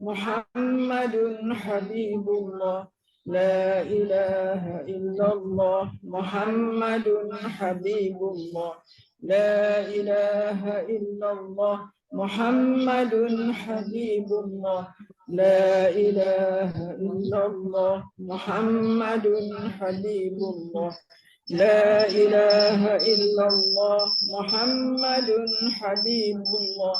محمد حبيب الله لا إله إلا الله محمد حبيب الله لا إله إلا الله محمد حبيب الله لا إله إلا الله محمد حبيب الله لا إله إلا الله محمد حبيب الله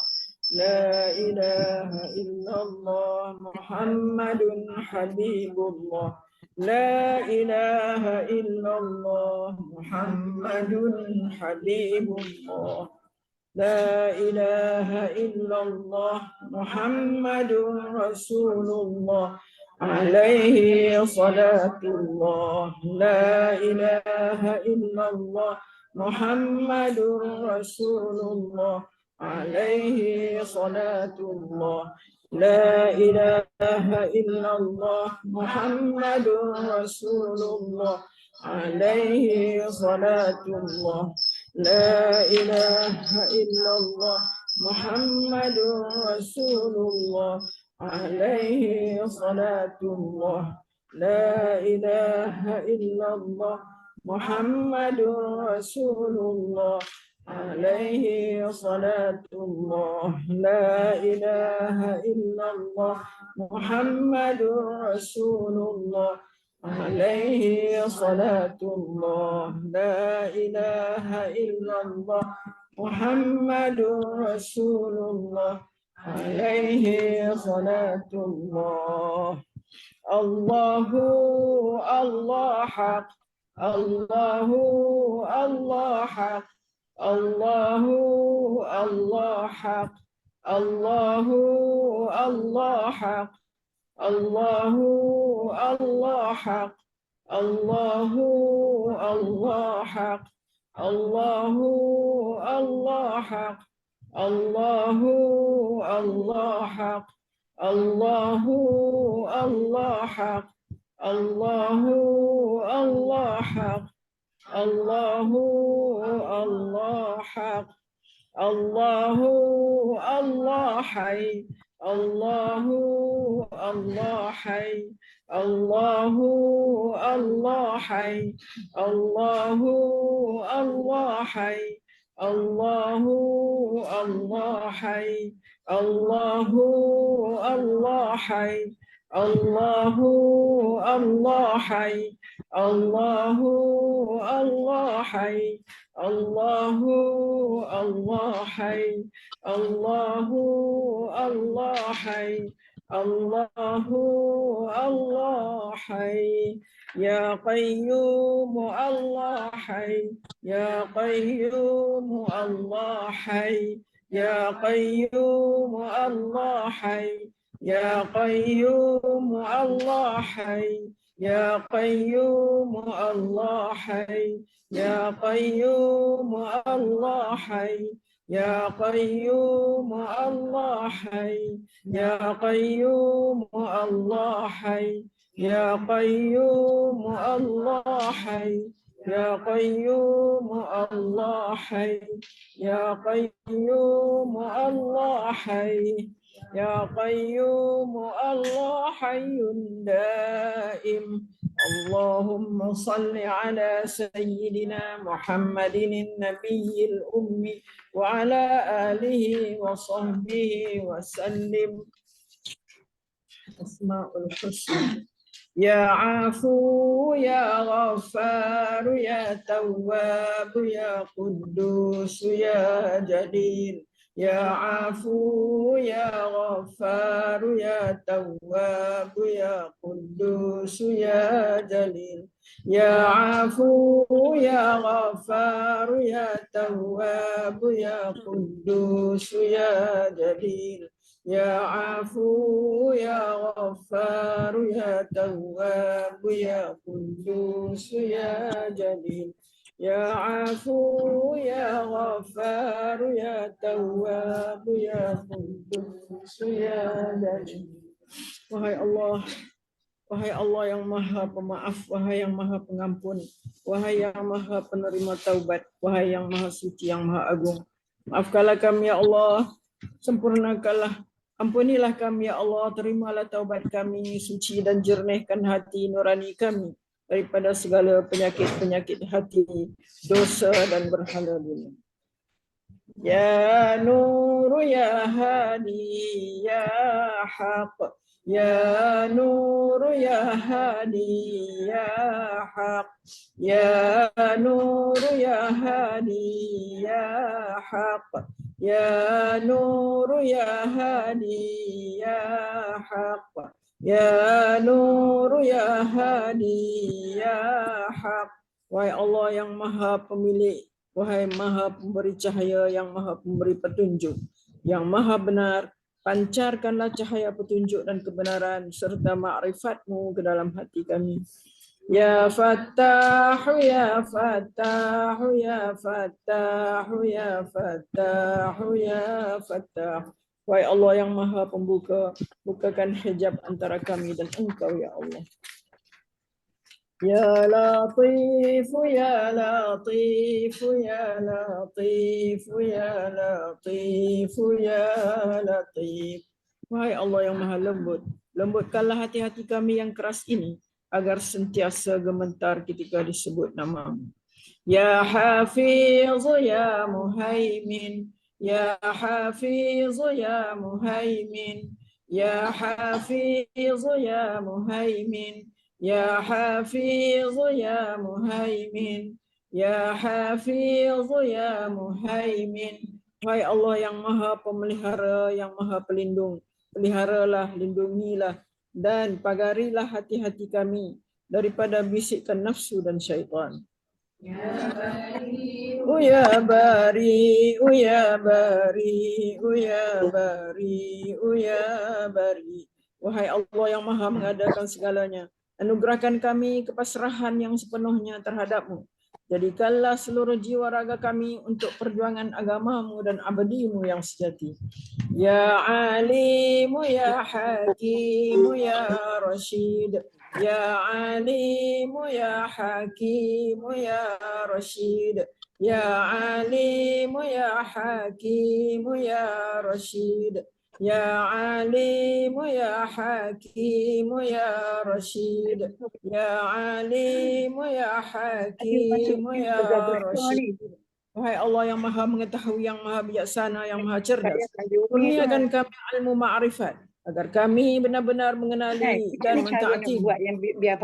لا إله إلا الله محمد حبيب الله لا إله إلا الله محمد حبيب الله لا إله إلا الله محمد رسول الله عليه صلاة الله لا إله إلا الله محمد رسول الله عليه صلاة الله لا إله إلا الله محمد رسول الله عليه صلاة الله لا إله إلا الله محمد رسول الله عليه صلاة الله لا إله إلا الله محمد رسول الله عليه صلاة الله لا إله إلا الله محمد رسول الله عليه صلاة الله لا إله إلا الله محمد رسول الله عليه صلاة الله الله الله حق الله الله حق الله الله حق الله الله حق الله الله حق الله الله حق الله الله حق الله الله حق الله الله حق الله الله حق الله الله حق الله الله حي الله الله حي الله الله حي الله الله حي الله الله حي الله الله حي الله الله حي الله الله حي الله الله حي الله الله حي الله الله حي يا قيوم الله حي يا قيوم الله حي يا قيوم الله حي يا قيوم الله حي يا قيوم الله حي يا قيوم الله حي يا قيوم الله حي يا قيوم الله حي يا قيوم الله حي يا قيوم الله حي يا قيوم الله حي يا قيوم الله حي دائم اللهم صل على سيدنا محمد النبي الأمي وعلى آله وصحبه وسلم أسماء الحسنى يا عفو يا غفار يا تواب يا قدوس يا جليل يا عفو يا غفار يا تواب يا قدوس يا جليل يا عفو يا غفار يا تواب يا قدوس يا جليل يا عفو يا غفار يا تواب يا قدوس يا جليل يا عفو يا غفار يا تواب يا قدوس يا جليل. Wahai Allah yang maha pemaaf, wahai yang maha pengampun, wahai yang maha penerima taubat, wahai yang maha suci, yang maha agung. Maafkanlah kami ya Allah, sempurnakanlah Ampunilah kami ya Allah, terimalah taubat kami, suci dan jernihkan hati nurani kami daripada segala penyakit-penyakit hati, dosa dan berhala dunia. Ya Nur ya Hadi ya Haq, ya Nur ya Hadi ya Haq, ya Nur ya Hadi ya Haq, ya Nur ya Hadi ya Haq, ya Nur ya Hadi ya Haq. Wahai Allah yang Maha Pemilik, wahai Maha Pemberi cahaya, yang Maha Pemberi petunjuk, yang Maha benar, pancarkanlah cahaya petunjuk dan kebenaran serta ma'rifatmu ke dalam hati kami. Ya Fattahu, ya Fattahu, ya Fattahu, ya Fattahu, ya Fattahu. Wahai Allah yang Maha Pembuka, bukakan hijab antara kami dan Engkau ya Allah. Ya Latif, ya Latif, ya Latif, ya Latif, ya Latif. Wahai Allah yang Maha Lembut, lembutkanlah hati-hati kami yang keras ini agar sentiasa gemetar ketika disebut namamu. Ya Hafiz, ya Muhaimin, ya Hafiz, ya Muhaimin, ya Hafiz, ya Muhaimin, ya Hafiz, ya Muhaimin, ya Hafiz, ya Muhaimin. Wahai Allah yang Maha Pemelihara, yang Maha Pelindung, peliharalah, lindungilah, dan pagarilah hati-hati kami daripada bisikan nafsu dan syaitan. Ya Bari, ya Bari, ya Bari, ya Bari, ya Bari. Wahai Allah yang Maha mengadakan segalanya, anugerahkan kami kepasrahan yang sepenuhnya terhadap-Mu. Jadikanlah seluruh jiwa raga kami untuk perjuangan agamamu dan abadimu yang sejati. Ya Alimu, ya Hakimu, ya Rashid. Ya Alimu, ya Hakimu, ya Rashid. Ya Alimu, ya Hakimu, ya Rashid. Ya Alimu, ya Hakimu, ya Rashid. Ya Alimu, ya Hakimu, ya Rashid. Wahai Allah yang Maha mengetahui, yang Maha bijaksana, yang Maha cerdas, kurniakan kami ilmu ma'rifat agar kami benar-benar mengenali dan mentaati.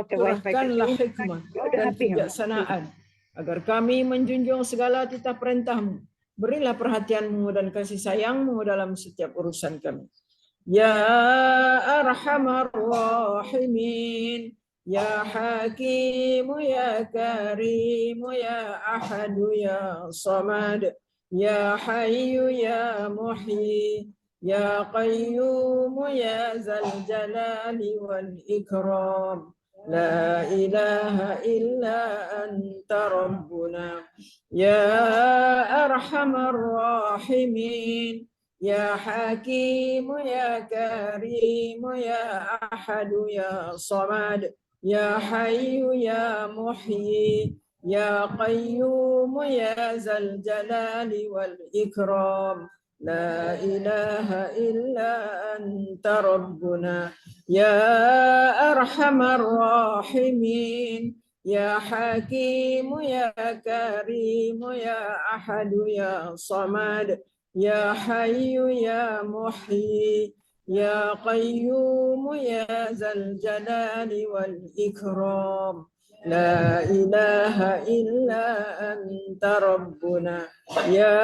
Curahkanlah hikmah dan kebijaksanaan agar kami menjunjung segala titah perintah-Mu. Berilah perhatian-Mu dan kasih sayang-Mu dalam setiap urusan kami. Ya Arhamar Rahimin, Ya Hakimu, Ya Karimu, Ya Ahadu, Ya Samad, Ya Hayyu, Ya Muhyi, Ya Qayyumu, Ya Zal Jalali wal Ikram. La ilaha illa anta Rabbuna. Ya Arhamar Rahimin, Ya Hakimu, Ya Karimu, Ya Ahadu, Ya Samad, Ya Hayyu, Ya Muhyi, Ya Qayyumu, Ya Zal Jalali wal Ikram. La ilaha illa anta Rabbuna. Ya Arhamar Rahimin, Ya Hakimu, Ya Karimu, Ya Ahadu, Ya Samad, Ya Hayyu, Ya Muhyi, Ya Qayyum, Ya Zal Jalali wal Ikram. La ilaha illa anta Rabbuna. Ya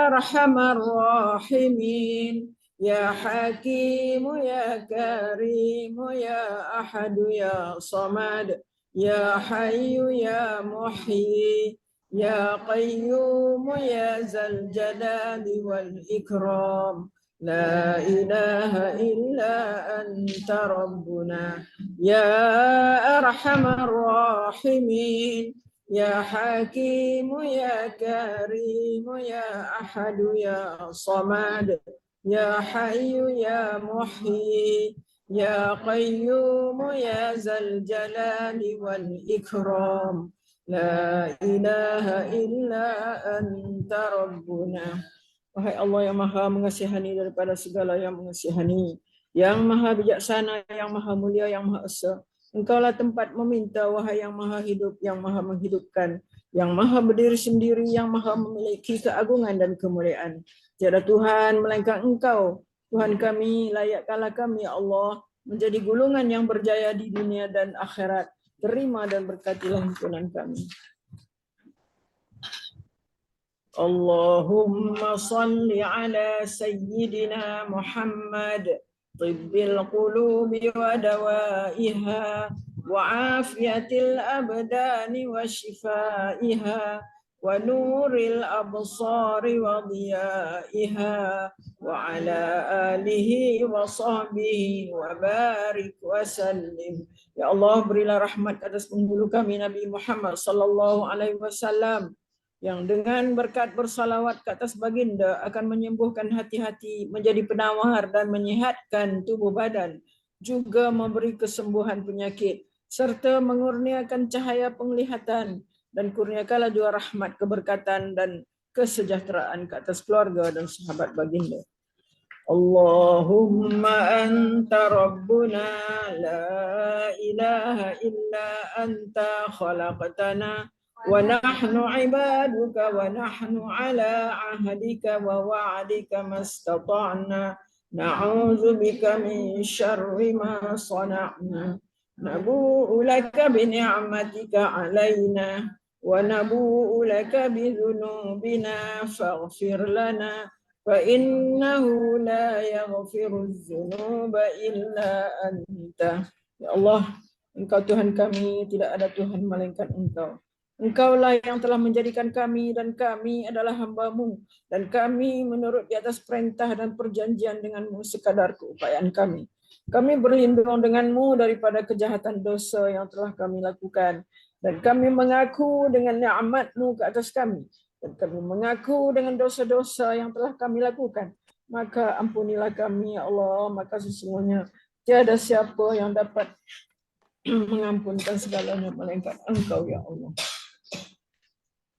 Arhamar Rahimin, Ya Hakimu, Ya Karimu, Ya Ahadu, Ya Samad, Ya Hayyu, Ya Muhyi, Ya Qayyum, Ya Zal Jalali wal Ikram. La ilaha illa anta Rabbuna. Ya Arhamar Rahimin, Ya Hakimu, Ya Karimu, Ya Ahadu, Ya Samad, Ya Hayyu, Ya Muhyi, Ya Qayyum, Ya Zal Jalali wal Ikram. La ilaha illa anta Rabbuna. Wahai Allah yang maha mengasihani daripada segala yang mengasihani, yang maha bijaksana, yang maha mulia, yang maha esa. Engkaulah tempat meminta, wahai yang maha hidup, yang maha menghidupkan, yang maha berdiri sendiri, yang maha memiliki keagungan dan kemuliaan. Tiada Tuhan melainkan Engkau. Tuhan kami, layakkanlah kami, ya Allah, menjadi gulungan yang berjaya di dunia dan akhirat. Terima dan berkatilah himpunan kami. اللهم صل على سيدنا محمد طب القلوب ودوائها وعافية الأبدان وشفائها ونور الأبصار وضيائها وعلى آله وصحبه وبارك وسلم. Ya Allah, berilah rahmat atas penghulu kami Nabi Muhammad sallallahu alaihi wasallam, yang dengan berkat bersalawat ke atas baginda akan menyembuhkan hati-hati, menjadi penawar dan menyehatkan tubuh badan, juga memberi kesembuhan penyakit, serta mengurniakan cahaya penglihatan, dan kurniakanlah juga rahmat, keberkatan dan kesejahteraan ke atas keluarga dan sahabat baginda. Allahumma anta rabbuna la ilaha illa anta khalaqtana ونحن عبادك ونحن على عهدك ووعدك ما استطعنا نعوذ بك من شر ما صنعنا نبوء لك بنعمتك علينا ونبوء لك بذنوبنا فاغفر لنا فإنه لا يغفر الذنوب إلا أنت. Ya Allah, Engkau Tuhan kami, tidak ada Tuhan melainkan Engkau. Engkaulah yang telah menjadikan kami dan kami adalah hamba-Mu, dan kami menurut di atas perintah dan perjanjian dengan-Mu sekadar keupayaan kami. Kami berlindung dengan-Mu daripada kejahatan dosa yang telah kami lakukan, dan kami mengaku dengan nikmat-Mu ke atas kami, dan kami mengaku dengan dosa-dosa yang telah kami lakukan. Maka ampunilah kami, ya Allah, maka sesungguhnya tiada siapa yang dapat mengampunkan segalanya melainkan Engkau, ya Allah.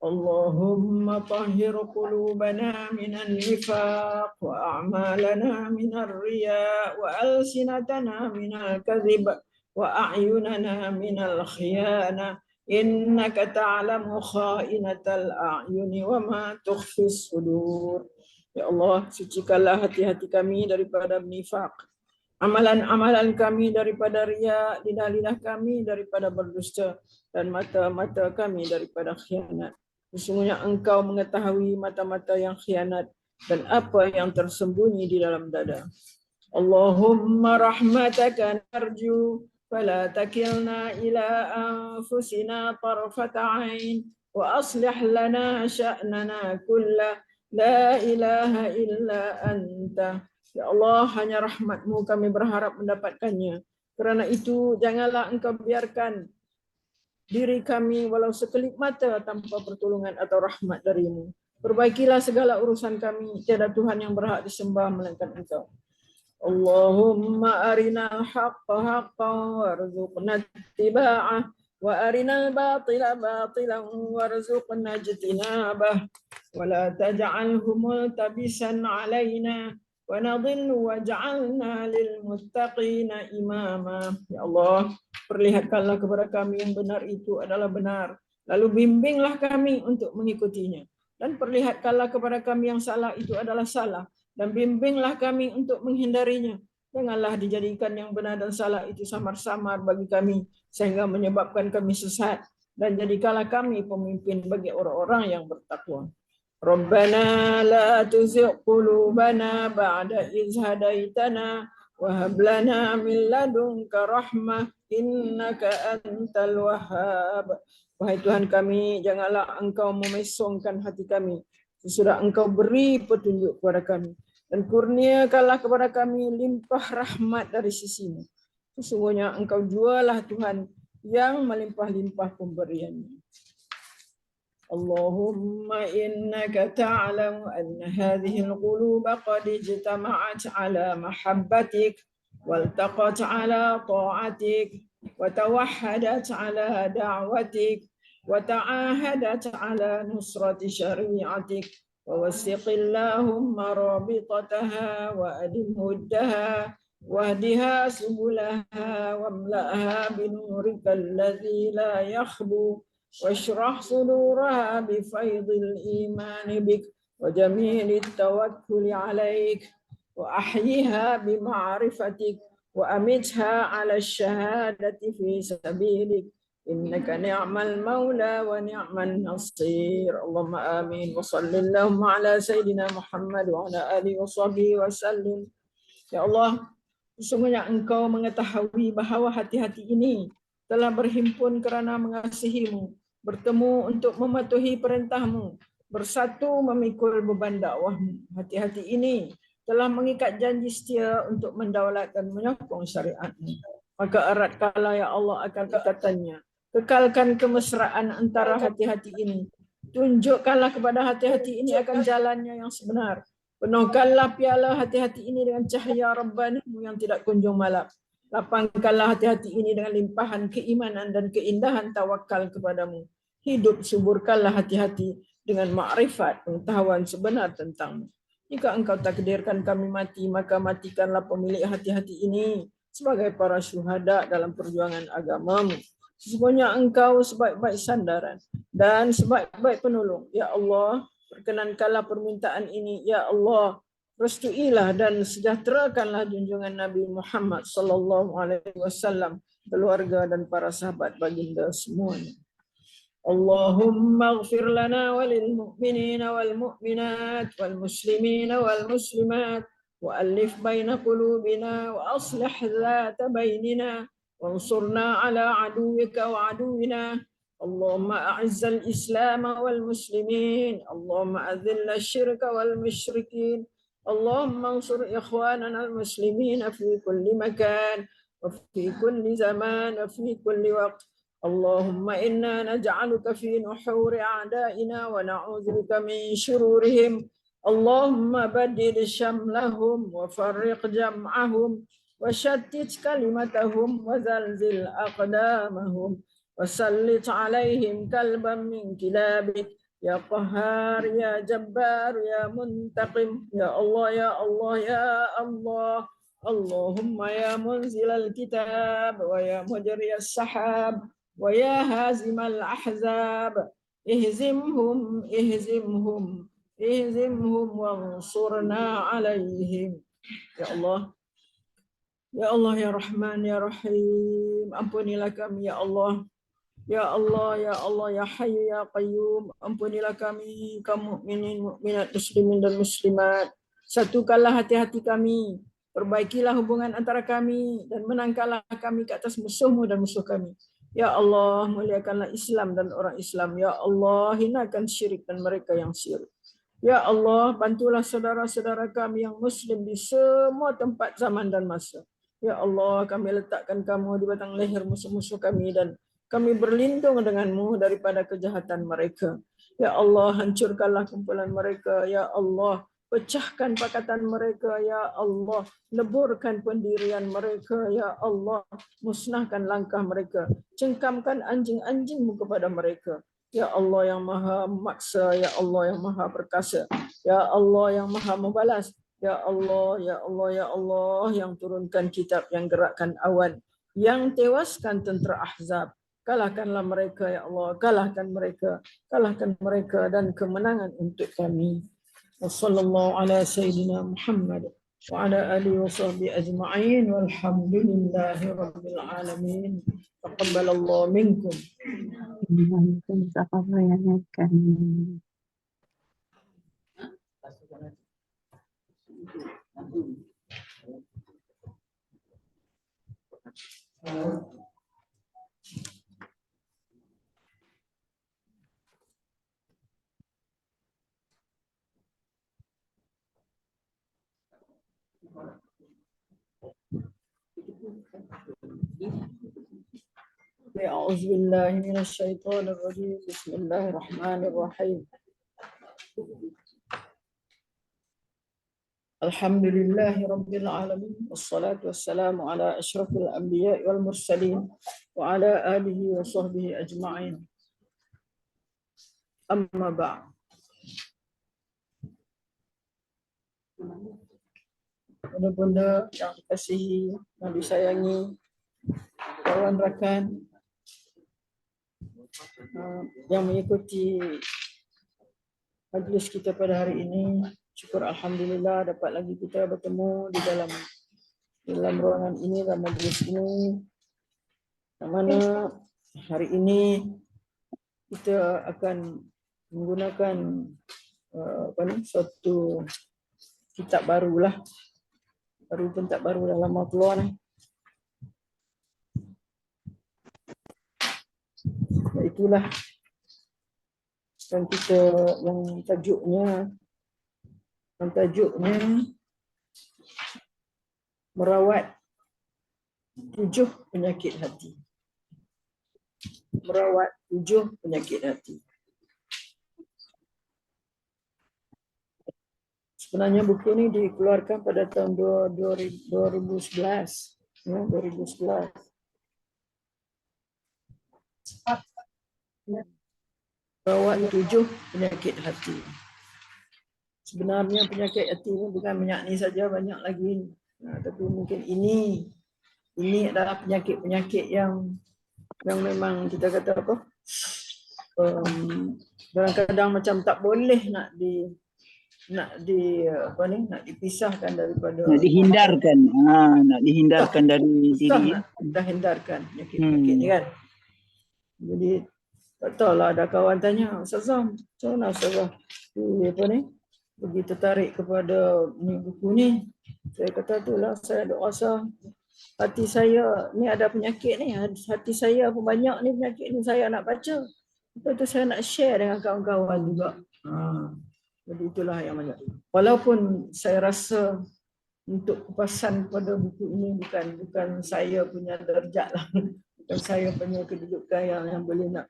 Allahumma tahhir qulubana minal nifaq wa a'malana minal riya wa alsinatana minal kadhib wa a'yunana minal khiyana innaka ta'lamu kha'inatal a'yuni wa ma tukhfis sudur. Ya Allah, sucikanlah hati-hati kami daripada nifaq, amalan-amalan kami daripada riya, lidah-lidah kami daripada berdusta, dan mata-mata kami daripada khianat. Sesungguhnya Engkau mengetahui mata-mata yang khianat dan apa yang tersembunyi di dalam dada. Allahumma rahmataka narju fala takilna ila anfusina tarfata ain wa aslih lana sya'nana kullah la ilaha illa anta. Ya Allah, hanya rahmat-Mu kami berharap mendapatkannya. Kerana itu janganlah Engkau biarkan diri kami walau sekelip mata tanpa pertolongan atau rahmat dari-Mu. Perbaikilah segala urusan kami, tiada Tuhan yang berhak disembah melainkan Engkau. Allahumma arinal haqqa haqqan warzuqna ittiba'ah wa arinal batila batilan warzuqna ijtinabah wa la taj'alhu multabisan 'alaina wa nadhillu waj'alna lil muttaqina imama. Ya Allah, perlihatkanlah kepada kami yang benar itu adalah benar, lalu bimbinglah kami untuk mengikutinya, dan perlihatkanlah kepada kami yang salah itu adalah salah, dan bimbinglah kami untuk menghindarinya. Janganlah dijadikan yang benar dan salah itu samar-samar bagi kami sehingga menyebabkan kami sesat, dan jadikanlah kami pemimpin bagi orang-orang yang bertakwa. Rabbana la tuzigh qulubana ba'da idh hadaitana wa hab lana min ladunka rahmah innaka antal wahhab. Wahai Tuhan kami, janganlah Engkau memesongkan hati kami sesudah Engkau beri petunjuk kepada kami, dan kurniakanlah kepada kami limpah rahmat dari sisi-Mu. Sesungguhnya Engkau jualah Tuhan yang melimpah-limpah pemberiannya. Allahumma innaka ta'lamu anna hadhihi al-qulub qad ijtama'at ala mahabbatik waltaqat ala ta'atik wa tawahhadat ala da'watik wa ta'ahadat ala nusrati syari'atik ووسق اللهم رابطتها وأدم ودها واهدها سبلها واملأها بنورك الذي لا يخبو واشرح صدورها بفيض الإيمان بك وجميل التوكل عليك وأحيها بمعرفتك وأمتها على الشهادة في سبيلك إنك نعم المولى ونعم النصير اللهم آمين وصل اللهم على سيدنا محمد وعلى آله وصحبه وسلم. Ya Allah, sesungguhnya Engkau mengetahui bahawa hati-hati ini telah berhimpun kerana mengasihi-Mu, bertemu untuk mematuhi perintah-Mu, bersatu memikul beban dakwah-Mu. Hati-hati ini telah mengikat janji setia untuk mendaulat dan menyokong syariat-Mu. Maka eratkanlah ya Allah akan ikatannya. Kekalkan kemesraan antara hati-hati ini. Tunjukkanlah kepada hati-hati ini akan jalannya yang sebenar. Penuhkanlah piala hati-hati ini dengan cahaya Rabbanimu yang tidak kunjung malap. Lapangkanlah hati-hati ini dengan limpahan keimanan dan keindahan tawakal kepadamu. Hidup suburkanlah hati-hati dengan makrifat pengetahuan sebenar tentangmu. Jika Engkau takdirkan kami mati, maka matikanlah pemilik hati-hati ini sebagai para syuhada dalam perjuangan agamamu. Sesungguhnya Engkau sebaik-baik sandaran dan sebaik-baik penolong. Ya Allah, perkenankanlah permintaan ini, ya Allah, restuilah dan sejahterakanlah junjungan Nabi Muhammad sallallahu alaihi wasallam, keluarga dan para sahabat baginda semuanya. Allahumma ighfir lana walil mu'minina wal mu'minat wal muslimina wal muslimat wa alif baina qulubina wa aslih dhata bainina wansurna ala aduwika wa aduwina. اللهم أعز الإسلام والمسلمين اللهم أذل الشرك والمشركين اللهم انصر إخواننا المسلمين في كل مكان وفي كل زمان وفي كل وقت اللهم إنا نجعلك في نحور أعدائنا ونعوذ بك من شرورهم اللهم بدل شملهم وفرق جمعهم وشتت كلمتهم وزلزل أقدامهم وسلط عليهم كلبا من كلابك يا قهار يا جبار يا منتقم يا الله يا الله يا الله اللهم يا منزل الكتاب ويا مجري السحاب ويا هازم الأحزاب اهزمهم اهزمهم اهزمهم وانصرنا عليهم. Ya Allah, ya Allah, ya Rahman, ya Rahim, ampunilah kami ya Allah. Ya Allah, ya Allah, ya Hayyu, ya Qayyum, ampunilah kami, kaum mukminin, mukminat, muslimin dan muslimat. Satukanlah hati-hati kami, perbaikilah hubungan antara kami, dan menangkanlah kami ke atas musuhmu dan musuh kami. Ya Allah, muliakanlah Islam dan orang Islam. Ya Allah, hinakan syirik dan mereka yang syirik. Ya Allah, bantulah saudara-saudara kami yang muslim di semua tempat, zaman dan masa. Ya Allah, kami letakkan kamu di batang leher musuh-musuh kami dan kami berlindung denganmu daripada kejahatan mereka. Ya Allah, hancurkanlah kumpulan mereka. Ya Allah, pecahkan pakatan mereka. Ya Allah, leburkan pendirian mereka. Ya Allah, musnahkan langkah mereka. Cengkamkan anjing-anjingmu kepada mereka. Ya Allah yang maha memaksa. Ya Allah yang maha perkasa. Ya Allah yang maha membalas. Ya Allah, ya Allah, ya Allah yang turunkan kitab, yang gerakkan awan, yang tewaskan tentera Ahzab. Kalahkanlah mereka ya Allah, kalahkan mereka dan kemenangan untuk kami. Wassallallahu ala sayyidina Muhammad wa ala alihi wa sahbihi ajma'in walhamdulillahi rabbil alamin. Taqabbalallahu minkum. أعوذ بالله من الشيطان الرجيم بسم الله الرحمن الرحيم الحمد لله رب العالمين والصلاة والسلام على أشرف الأنبياء والمرسلين وعلى آله وصحبه أجمعين أما بعد. benda-benda yang dikasihi, yang disayangi, kawan rakan yang mengikuti majlis kita pada hari ini. Syukur alhamdulillah dapat lagi kita bertemu di dalam ruangan ini, dalam majlis ini, yang mana hari ini kita akan menggunakan suatu kitab barulah. Baru pun tak baru, dah lama keluar ni. Itulah yang kita, yang tajuknya merawat 7 penyakit hati. Merawat 7 penyakit hati. Sebenarnya buku ini dikeluarkan pada tahun 2011. Ya, 2011. Merawat 7 penyakit hati. Sebenarnya penyakit hati ini bukan minyak ni saja, banyak lagi. Tapi mungkin ini adalah penyakit-penyakit yang memang kita kata apa? Kadang-kadang macam tak boleh nak dipisahkan daripada, nak dihindarkan. Nak dihindarkan dari diri. Kita hindarkan penyakit-penyakit ni kan. Jadi tak tahulah, ada kawan tanya, Ustazah, macam mana Ustazah pergi tertarik kepada buku ni. Saya kata itulah, saya duk rasa hati saya ni ada penyakit ni, hati saya pun banyak ni penyakit ni, saya nak baca. Lepas tu saya nak share dengan kawan-kawan juga. Jadi itulah yang banyak. Walaupun saya rasa untuk kupasan pada buku ini bukan saya punya darjat lah. Bukan saya punya kedudukan yang boleh nak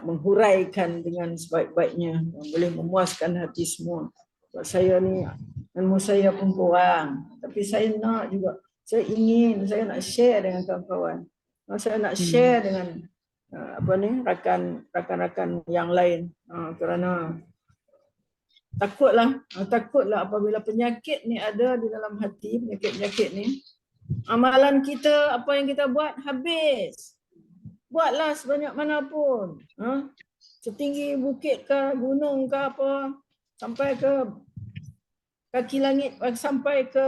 menghuraikan dengan sebaik-baiknya, yang boleh memuaskan hati semua. Sebab saya ni, ilmu saya pun kurang. Tapi saya nak juga, saya nak share dengan kawan-kawan. Saya nak share dengan rakan-rakan yang lain. Kerana takutlah apabila penyakit ni ada di dalam hati, penyakit-penyakit ni, amalan kita, apa yang kita buat habis. Buatlah sebanyak mana pun. Setinggi bukit ke, gunung ke apa, sampai ke kaki langit, sampai ke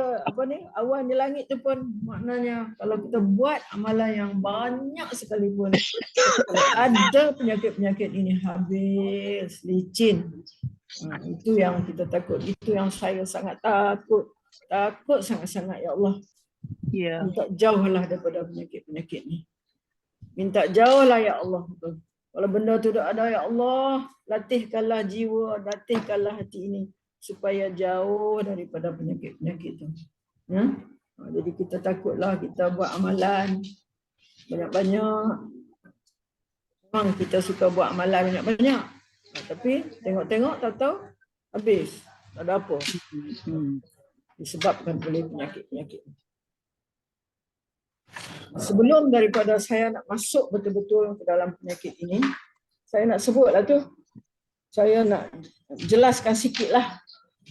awan di langit tu pun, maknanya kalau kita buat amalan yang banyak sekalipun, ada penyakit-penyakit ini habis, licin. Itu yang kita takut, itu yang saya sangat takut sangat-sangat, ya Allah. Minta jauhlah daripada penyakit-penyakit ni. Minta jauhlah ya Allah. Kalau benda tu tak ada, ya Allah, latihkanlah jiwa, latihkanlah hati ini supaya jauh daripada penyakit-penyakit tu. Jadi kita takutlah kita buat amalan banyak-banyak. Memang kita suka buat amalan banyak-banyak. Tapi tengok-tengok tak tahu habis. Tak ada apa. Disebabkan oleh penyakit-penyakit. Sebelum daripada saya nak masuk betul-betul ke dalam penyakit ini, saya nak sebutlah tu. Saya nak jelaskan sikitlah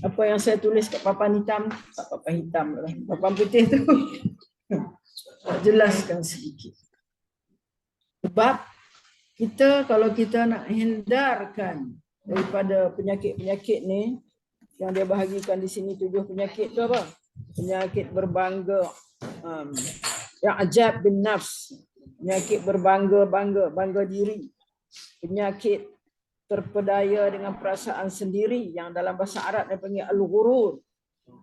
apa yang saya tulis kat papan hitam. Tak papan hitam lah, papan putih tu. Jelaskan sedikit. Sebab kita, kalau kita nak hindarkan daripada penyakit-penyakit ni, yang dia bahagikan di sini 7 penyakit tu apa? Penyakit berbangga, yang ajab bin nafs, penyakit bangga diri, penyakit terpedaya dengan perasaan sendiri, yang dalam bahasa Arab dia panggil al-ghurur,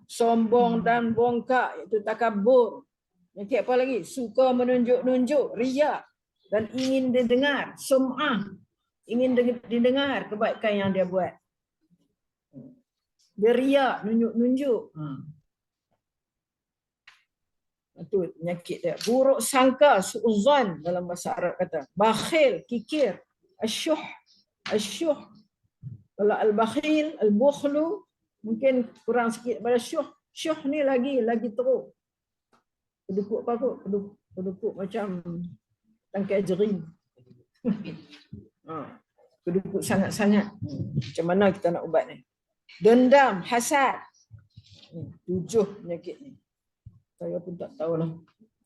sombong dan bongkak, iaitu takabur. Penyakit apa lagi? Suka menunjuk-nunjuk, riya, dan ingin didengar, sum'ah, ingin didengar kebaikan yang dia buat. Dia riya, nunjuk-nunjuk. Itu penyakit dia. Buruk sangka, su'uzan dalam bahasa Arab kata. Bakhil, kikir. Asyuh. Kalau al-bakhil, al-bukhlu, mungkin kurang sikit pada syuh. Syuh ni lagi teruk. Kedukuk apa kot? Kedukuk macam tangkai jering. Kedukuk sangat-sangat. Macam mana kita nak ubat ni? dendam, hasad. 7 penyakit ni. Saya pun tak tahulah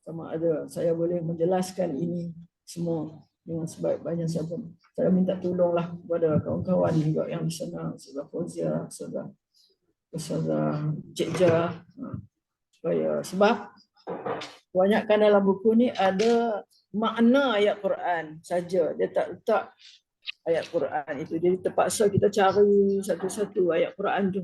sama ada saya boleh menjelaskan ini semua dengan sebaik-baiknya saya minta tolonglah kepada kawan-kawan juga yang di sana, Ustazah Fauzia, Ustazah Cik Ja, supaya sebab kebanyakan dalam buku ni ada makna ayat Quran saja, dia tak letak ayat Quran itu, jadi terpaksa kita cari satu-satu ayat Quran tu,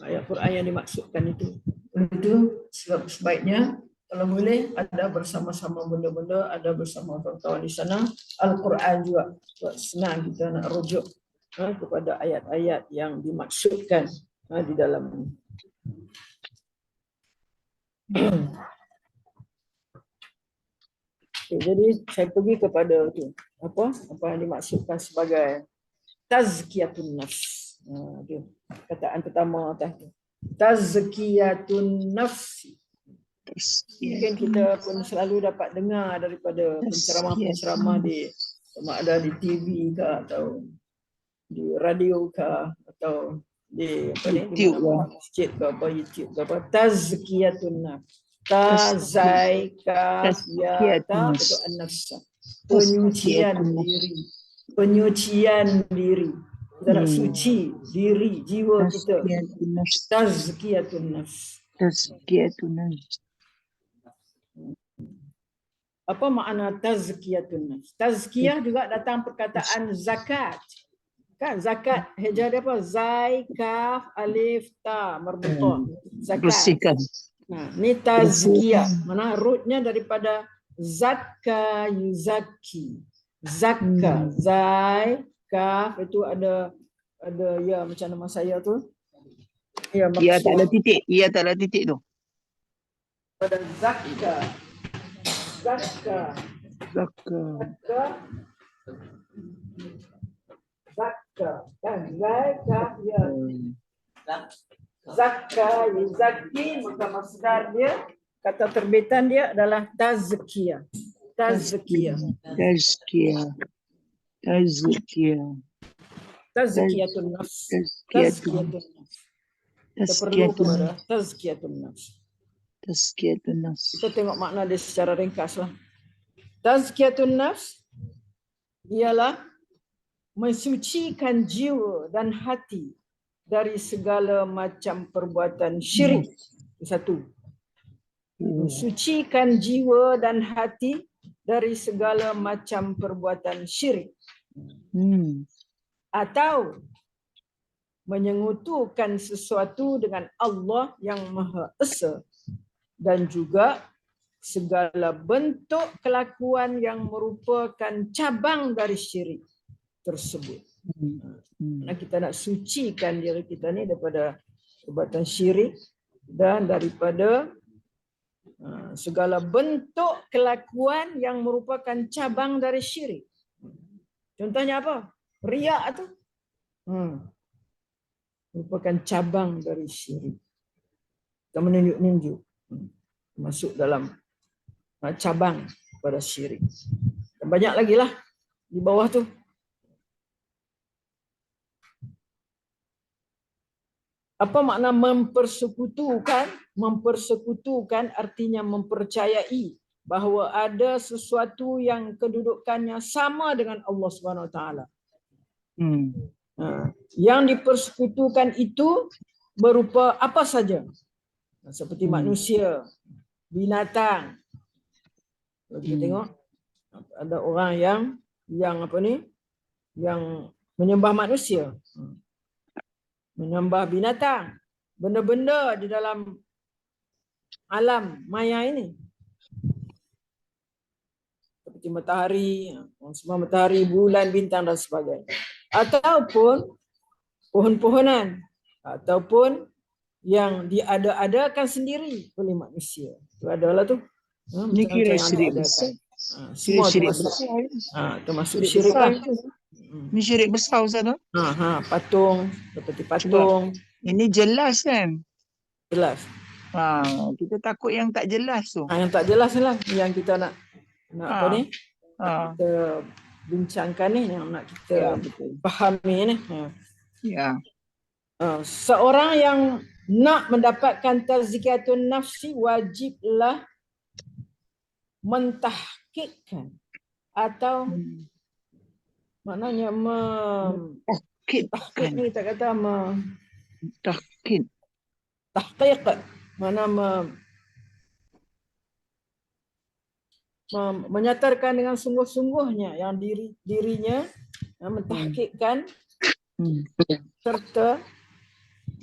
ayat Quran yang dimaksudkan itu. Itu sebaiknya kalau boleh ada bersama-sama benda-benda, ada bersama kawan-kawan di sana, Al-Quran juga. Sebab senang kita nak rujuk kepada ayat-ayat yang dimaksudkan di dalam ini. Okay, jadi saya pergi kepada itu. Apa yang dimaksudkan sebagai tazkiyatun nafs. Itu kataan pertama atas tu. Tazkiyatun nafsi. Mungkin kita pun selalu dapat dengar daripada penceramah-penceramah sama ada di TV ke atau di radio ke atau di masjid ke apa, YouTube ke apa. Tazkiyatun nafs. Tazaikiyata itu an-nafs. Penyucian diri. Kita nak suci diri, jiwa kita. Tazkiyatun nafs. Apa makna tazkiyatun nafs? Tazkiyah juga datang perkataan zakat. Kan zakat hejah dia apa? Zai, kaf, alif, ta, marbuta. Zakat. Ni tazkiyah. Mana rootnya daripada zakka yuzaki. Zakka, zai, kaf itu ada ya macam nama saya tu. Ya, tak ada titik. Ya tak ada titik tu. Pada zakka. Zakka kan zakka ya zakka yuzaki, maka masdar dia kata terbitan dia adalah tazkiyah. Tazkiyatun nafs. Kita perlu kepada tazkiyatun nafs. Kita tengok makna dia secara ringkas lah. Tazkiyatun nafs ialah mensucikan jiwa dan hati dari segala macam perbuatan syirik. Satu. Mensucikan jiwa dan hati dari segala macam perbuatan syirik. Atau menyengutukan sesuatu dengan Allah yang Maha Esa, dan juga segala bentuk kelakuan yang merupakan cabang dari syirik tersebut. Nah, kita nak sucikan diri kita ni daripada perbuatan syirik dan daripada segala bentuk kelakuan yang merupakan cabang dari syirik. Contohnya apa? Riak tu merupakan cabang dari syirik. Kita menunjuk-nunjuk masuk dalam cabang pada syirik. Dan banyak lagi lah di bawah tu. Apa makna mempersekutukan? Mempersekutukan artinya mempercayai bahawa ada sesuatu yang kedudukannya sama dengan Allah Subhanahu Wa Taala. Yang dipersekutukan itu berupa apa saja, seperti manusia, binatang. Kalau kita tengok ada orang yang apa ni, yang menyembah manusia, menyembah binatang, benda-benda di dalam alam maya ini, seperti matahari, semua matahari, bulan, bintang dan sebagainya. Ataupun pohon-pohonan, ataupun yang diada-adakan sendiri oleh manusia. Itu adalah tu. Ini kira syirik besar. Semua termasuk syirik lah. Ini syirik besar Ustaz tu. Patung, seperti patung. Ini jelas kan? Jelas. Kita takut yang tak jelas tu. Yang tak jelas lah yang kita nak apa ni? Kita bincangkan ni, yang nak kita fahami ni. Ya. Seorang yang nak mendapatkan tazkiyatun nafsi wajiblah mentahqiqkan atau maknanya tahqiq Tahqiqkan. ni kita kata Tahqiq. tahqiq, mana menyatakan dengan sungguh-sungguhnya yang dirinya mentahqiqkan serta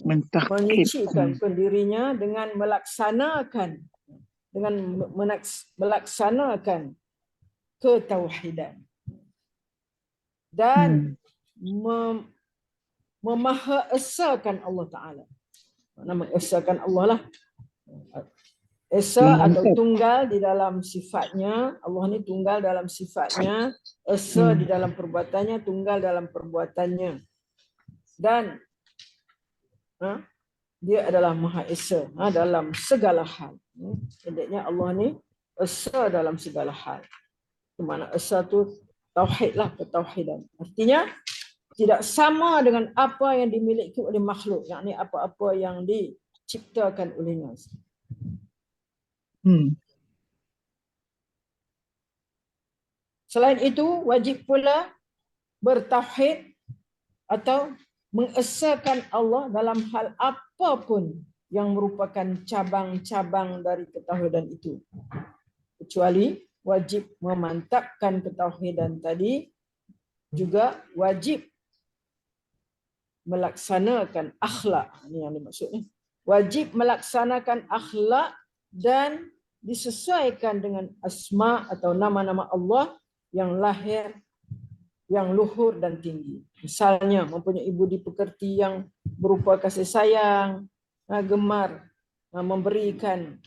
menyucikan dirinya dengan melaksanakan ketauhidan dan memahaesakan Allah Ta'ala. Nama esakan Allah lah. Esa atau tunggal di dalam sifatnya. Allah ni tunggal dalam sifatnya. Esa di dalam perbuatannya, tunggal dalam perbuatannya. Dan dia adalah Maha Esa dalam segala hal. Pendeknya Allah ni esa dalam segala hal. Di mana esa tu tauhid lah, ketauhidan. Artinya tidak sama dengan apa yang dimiliki oleh makhluk, yakni apa-apa yang diciptakan olehnya. Selain itu, wajib pula bertauhid atau mengesakan Allah dalam hal apapun yang merupakan cabang-cabang dari ketauhidan itu. Kecuali wajib memantapkan ketauhidan tadi, juga wajib melaksanakan akhlak. Ini yang dimaksud ni. Wajib melaksanakan akhlak dan disesuaikan dengan asma atau nama-nama Allah yang lahir, yang luhur dan tinggi. Misalnya mempunyai budi pekerti yang berupa kasih sayang, gemar memberikan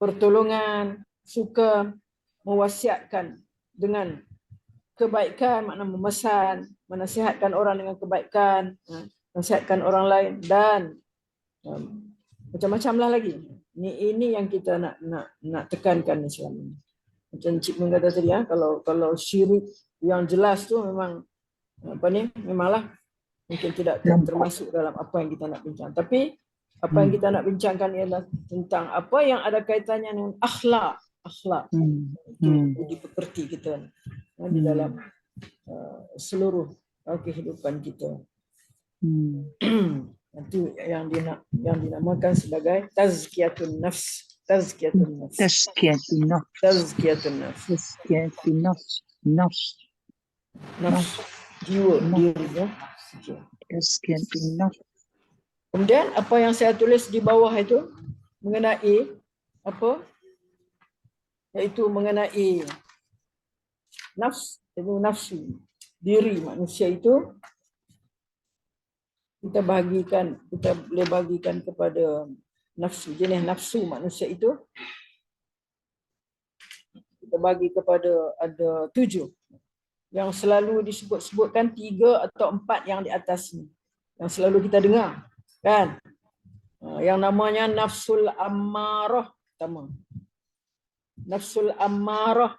pertolongan, suka mewasiatkan dengan kebaikan, makna memesan, menasihatkan orang dengan kebaikan, nasihatkan orang lain, dan macam-macam lah lagi. Ini yang kita nak tekankan Islam ini. Macam Cik mengata tadi, kalau syirik yang jelas tu memang memanglah mungkin tidak termasuk dalam apa yang kita nak bincang. Tapi apa yang kita nak bincangkan ialah tentang apa yang ada kaitannya dengan akhlak. Budi pekerti kita di dalam seluruh kehidupan kita. Itu yang dinamakan sebagai tazkiyatun nafs. Tazkiyatun nafs. Jiwa, diri ya. Tazkiyatun nafs. Kemudian apa yang saya tulis di bawah itu mengenai apa? Iaitu mengenai nafs, itu nafsu, diri manusia itu kita boleh bagikan kepada nafsu. Jenis nafsu manusia itu kita bagi kepada ada 7 yang selalu disebut-sebutkan, 3 atau 4 yang di atas ni yang selalu kita dengar kan, yang namanya nafsul ammarah. Pertama, nafsul ammarah.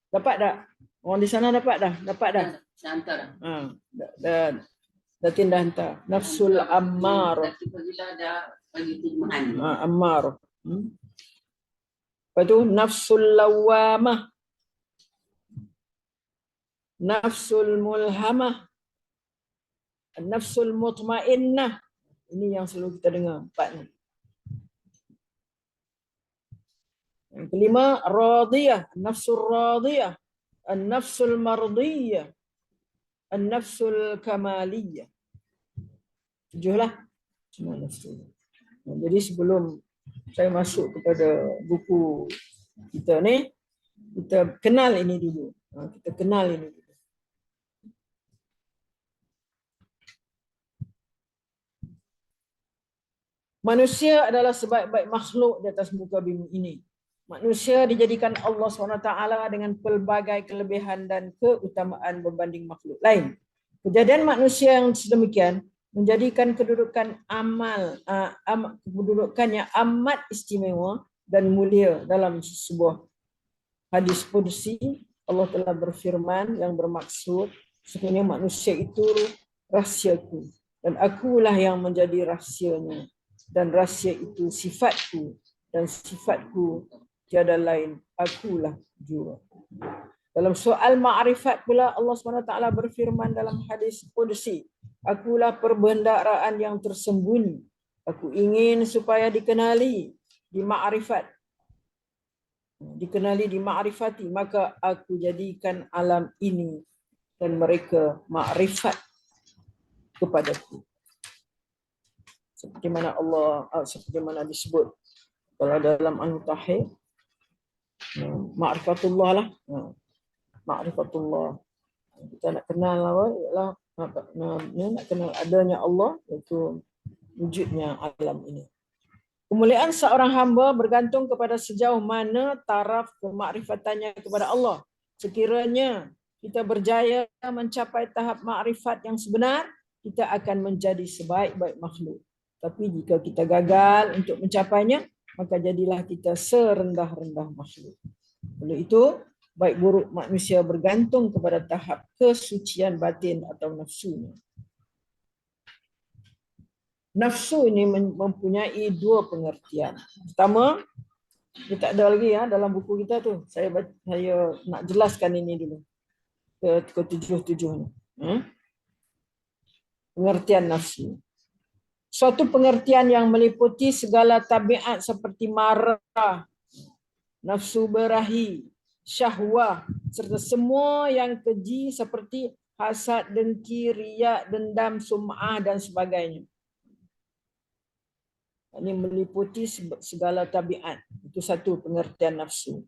Dapat tak? Orang di sana dapat dah? Dapat dah? Saya hantar dah. Datin dah hantar. Nafsul ammarah. Ammarah. Lepas tu nafsul lawamah. Nafsul mulhamah. Nafsul mutmainnah. Ini yang selalu kita dengar, 4 ni. Yang kelima, radiyah, nafsul radiyah, an-nafsul mardiyah, an-nafsul kamaliyah. 7 lah. Semua nafsu. Jadi sebelum saya masuk kepada buku kita ni, kita kenal ini dulu. Kita kenal ini dulu. Manusia adalah sebaik-baik makhluk di atas muka bumi ini. Manusia dijadikan Allah SWT dengan pelbagai kelebihan dan keutamaan berbanding makhluk lain. Kejadian manusia yang sedemikian menjadikan kedudukannya amat istimewa dan mulia. Dalam sebuah hadis qudsi, Allah telah berfirman yang bermaksud sesungguhnya manusia itu rahsiaku dan akulah yang menjadi rahsianya, dan rahsia itu sifatku dan sifatku tiada lain, akulah juga. Dalam soal ma'rifat pula Allah SWT berfirman dalam hadis Qudsi, akulah perbendaharaan yang tersembunyi. Aku ingin supaya dikenali, di ma'rifati, maka aku jadikan alam ini dan mereka ma'rifat kepadaku. Seperti mana disebut kalau dalam An-Tahir, ma'rifatullah lah. Ma'rifatullah. Kita nak kenal apa? Ialah nak kenal adanya Allah, iaitu wujudnya alam ini. Kemuliaan seorang hamba bergantung kepada sejauh mana taraf kemakrifatannya kepada Allah. Sekiranya kita berjaya mencapai tahap makrifat yang sebenar, kita akan menjadi sebaik-baik makhluk. Tapi jika kita gagal untuk mencapainya, maka jadilah kita serendah-rendah makhluk. Oleh itu, baik buruk manusia bergantung kepada tahap kesucian batin atau nafsunya. Nafsu ini mempunyai dua pengertian. Pertama, dia tak ada lagi dalam buku kita tu. Saya nak jelaskan ini dulu. Ke-7 ni. Pengertian nafsu. Suatu pengertian yang meliputi segala tabiat seperti marah, nafsu berahi, syahwah, serta semua yang keji seperti hasad, dengki, riak, dendam, sum'ah dan sebagainya. Ini meliputi segala tabiat. Itu satu pengertian nafsu.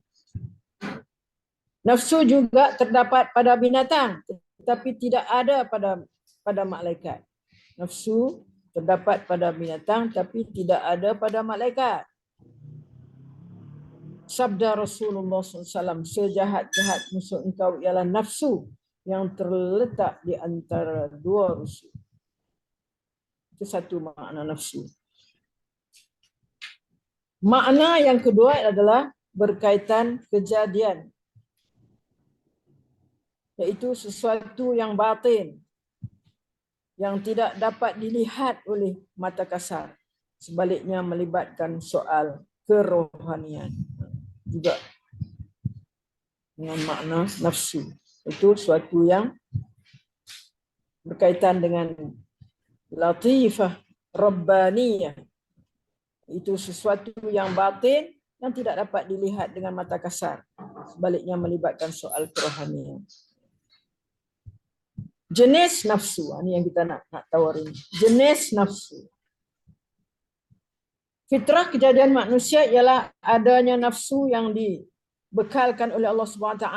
Nafsu juga terdapat pada binatang, tetapi tidak ada pada malaikat. Nafsu terdapat pada binatang, tapi tidak ada pada malaikat. Sabda Rasulullah SAW, sejahat-jahat musuh engkau ialah nafsu yang terletak di antara dua rusuk. Itu satu makna nafsu. Makna yang kedua adalah berkaitan kejadian, iaitu sesuatu yang batin, yang tidak dapat dilihat oleh mata kasar. Sebaliknya melibatkan soal kerohanian juga dengan makna nafsu. Itu sesuatu yang berkaitan dengan latifah rabbaniyah. Itu sesuatu yang batin yang tidak dapat dilihat dengan mata kasar. Sebaliknya melibatkan soal kerohanian. Jenis nafsu, ini yang kita nak tahu hari ini. Jenis nafsu. Fitrah kejadian manusia ialah adanya nafsu yang dibekalkan oleh Allah SWT.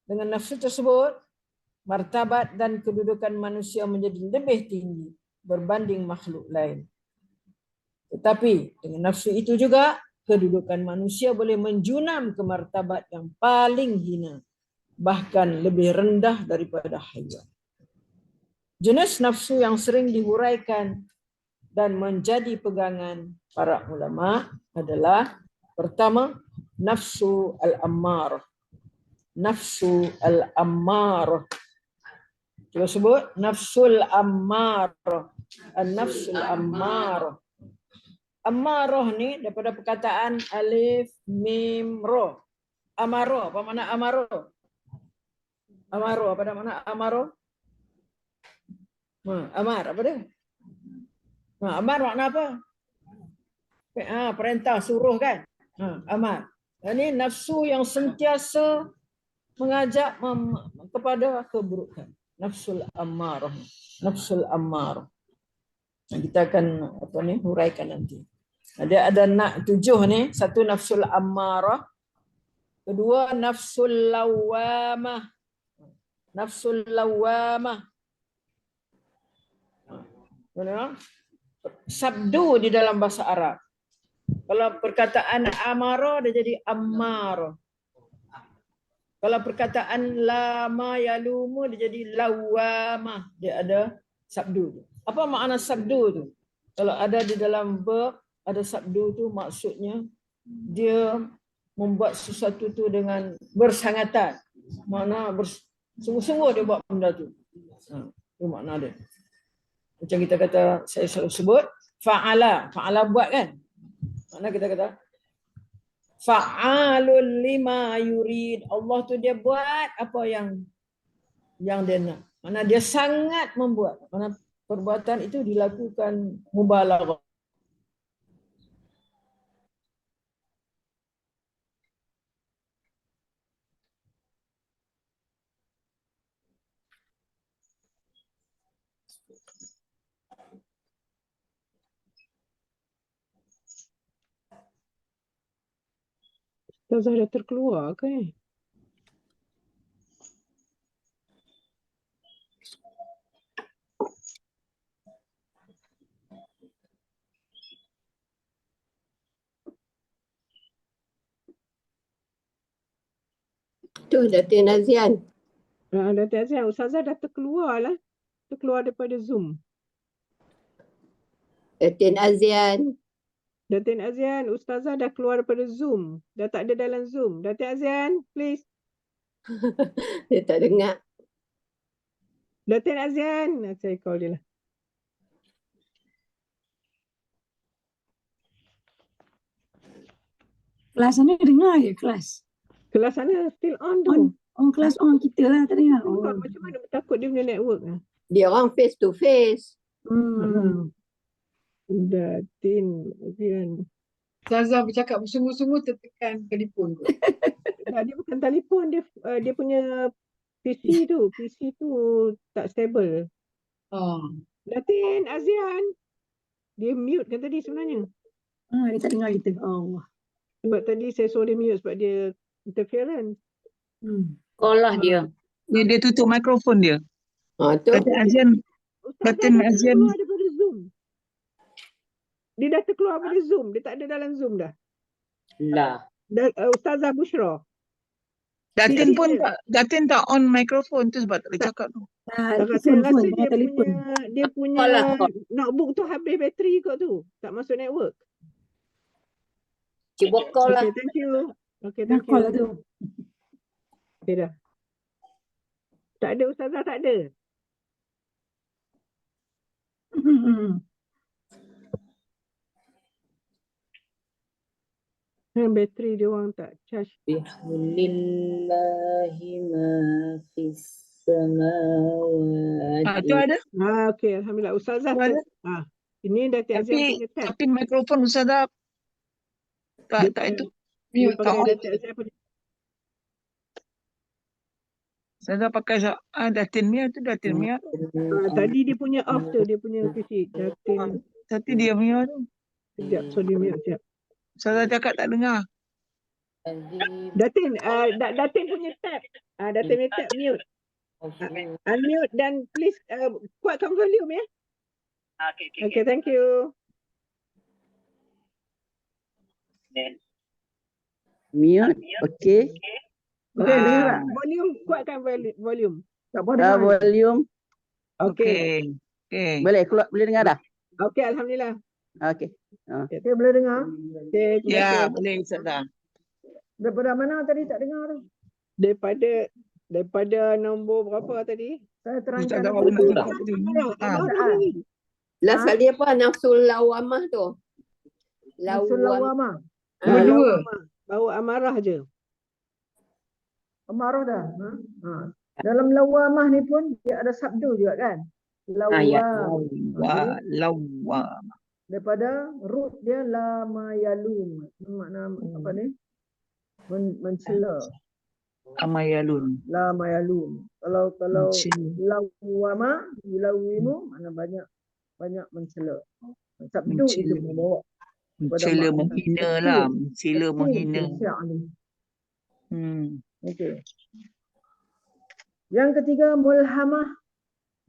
Dengan nafsu tersebut, martabat dan kedudukan manusia menjadi lebih tinggi berbanding makhluk lain. Tetapi dengan nafsu itu juga, kedudukan manusia boleh menjunam ke martabat yang paling hina, bahkan lebih rendah daripada haiwan. Jenis nafsu yang sering dihuraikan dan menjadi pegangan para ulama adalah, pertama, nafsu al-ammarah. Nafsu al-ammarah. Cuba sebut, nafsul ammarah. An-nafsul ammarah. Ammarah ni daripada perkataan alif, mim, ro. Amaro, apa makna amaro? Amaro, apa makna amaro? Amar, apa dia? Amar makna apa? Perintah, suruh kan? Amar. Ini nafsu yang sentiasa mengajak kepada keburukan. Nafsul ammarah. Nafsul ammarah. Kita akan huraikan nanti. Ada 7 ni. Satu nafsul ammarah. Kedua nafsul lawamah. Nafsul lawamah. Sabdu di dalam bahasa Arab. Kalau perkataan amara dia jadi ammar. Kalau perkataan lama yalumu dia jadi lawamah. Dia ada sabdu. Apa makna sabdu tu? Kalau ada di dalam verb ada sabdu tu, maksudnya dia membuat sesuatu tu dengan bersangatan. Makna sungguh-sungguh dia buat benda tu. Itu makna dia. Macam kita kata, saya selalu sebut, fa'ala. Fa'ala buat kan? Mana kita kata, fa'alul lima yurid. Allah tu dia buat apa yang dia nak. Mana dia sangat membuat. Mana perbuatan itu dilakukan mubalaghah. Ustazah dah terkeluar ke? Tu Datin Azian. Datin Azian, Ustazah dah terkeluar lah. Terkeluar daripada Zoom. Datin Azian. Datin Azian, Ustazah dah keluar daripada Zoom. Dah tak ada dalam Zoom. Datin Azian, please. Dia tak dengar. Datin Azian. Saya call dia lah. Kelas sana dengar je kelas. Kelas sana still on tu. Kelas on kita lah tak dengar. Macam mana takut dia punya network lah. Dia orang face to face. Datin Azian. Ustazah bercakap bersungguh-sungguh tertekan telefon tu. Dia bukan telefon, dia punya PC tu. PC tu tak stable. Datin Azian. Dia mute kan tadi sebenarnya. Dia tak dengar kita. Allah. Sebab tadi saya suruh dia mute sebab dia interference. Call lah dia. Dia tutup mikrofon dia. Tu. Datin Azian. Datin Azian. Keluar daripada Zoom. Dia dah terkeluar daripada Zoom. Dia tak ada dalam Zoom dah. Lah. Ustazah Bushra. Datin pun tak, Datin tak on mikrofon tu sebab tak boleh cakap tu. Saya rasa telefon. dia punya notebook tu habis bateri kot tu. Tak masuk network. Cuba call lah. Okay, thank you. Okay, thank you. Call lah tu. Okay dah. Tak ada Ustazah, tak ada. Bateri dia orang tak charge. Bihamdillahi ma fis samawati. Tu ada. Okay, alhamdulillah. Ustazah Ada. ini Datin Azian punya tab. Tapi mikrofon Ustazah tak itu. Dia Tak pakai on. Datin Azian punya. Ustazah pakai Datin Mia tu, Datin Mia. Tadi dia punya off tu, dia punya PC. Datin. Tapi dia Mia tu. Sekejap, so dia mute sekejap. Ustazah cakap tak dengar. Datin, Datin punya tab. Datin punya tab mute. Unmute dan please kuatkan volume ya. Okay, thank you. Mute, okay. Volume, kuatkan volume. Tak boleh dengar. Volume, Okay. Okay. boleh dengar dah? Okay, alhamdulillah. Okay. Okay, boleh dengar? Okay, terima Ya, kasih. boleh Ustazah. Daripada mana tadi tak dengar tu? Daripada nombor berapa tadi? Saya terangkan. Ustazah baru nak cakap tadi. Lah sekali apa? Nafsul lawamah tu. Nafsul lawamah. Dua-dua. Bawa amarah je. Amarah dah. Dalam lawamah ni pun dia ada sabdu juga kan? Lawam. Lawa. Daripada root dia lama yalum. Makna apa ni? Mencela. Amayalun. Lama yalum. Kalau lawama yulawimu mana banyak mencela. Sabdu itu membawa Mencela, menghina lah. Mencela, menghina. Okey. Yang ketiga mulhamah.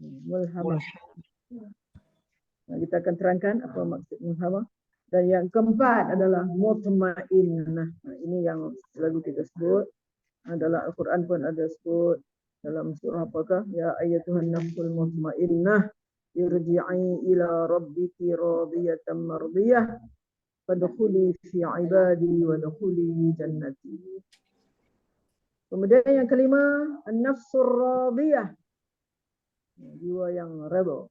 Mulhamah. Kita akan terangkan apa maksud mulhamah. Dan yang keempat adalah mutmainnah. Ini yang selalu kita sebut. Dalam Al-Quran pun ada sebut dalam surah apakah? Ya ayyatuhan nafsul mutmainnah irji'i ila rabbiki radiyatan mardiyah fadkhuli fi ibadi wa dkhuli jannati. Kemudian yang kelima, an-nafsur radiyah. Jiwa yang redha.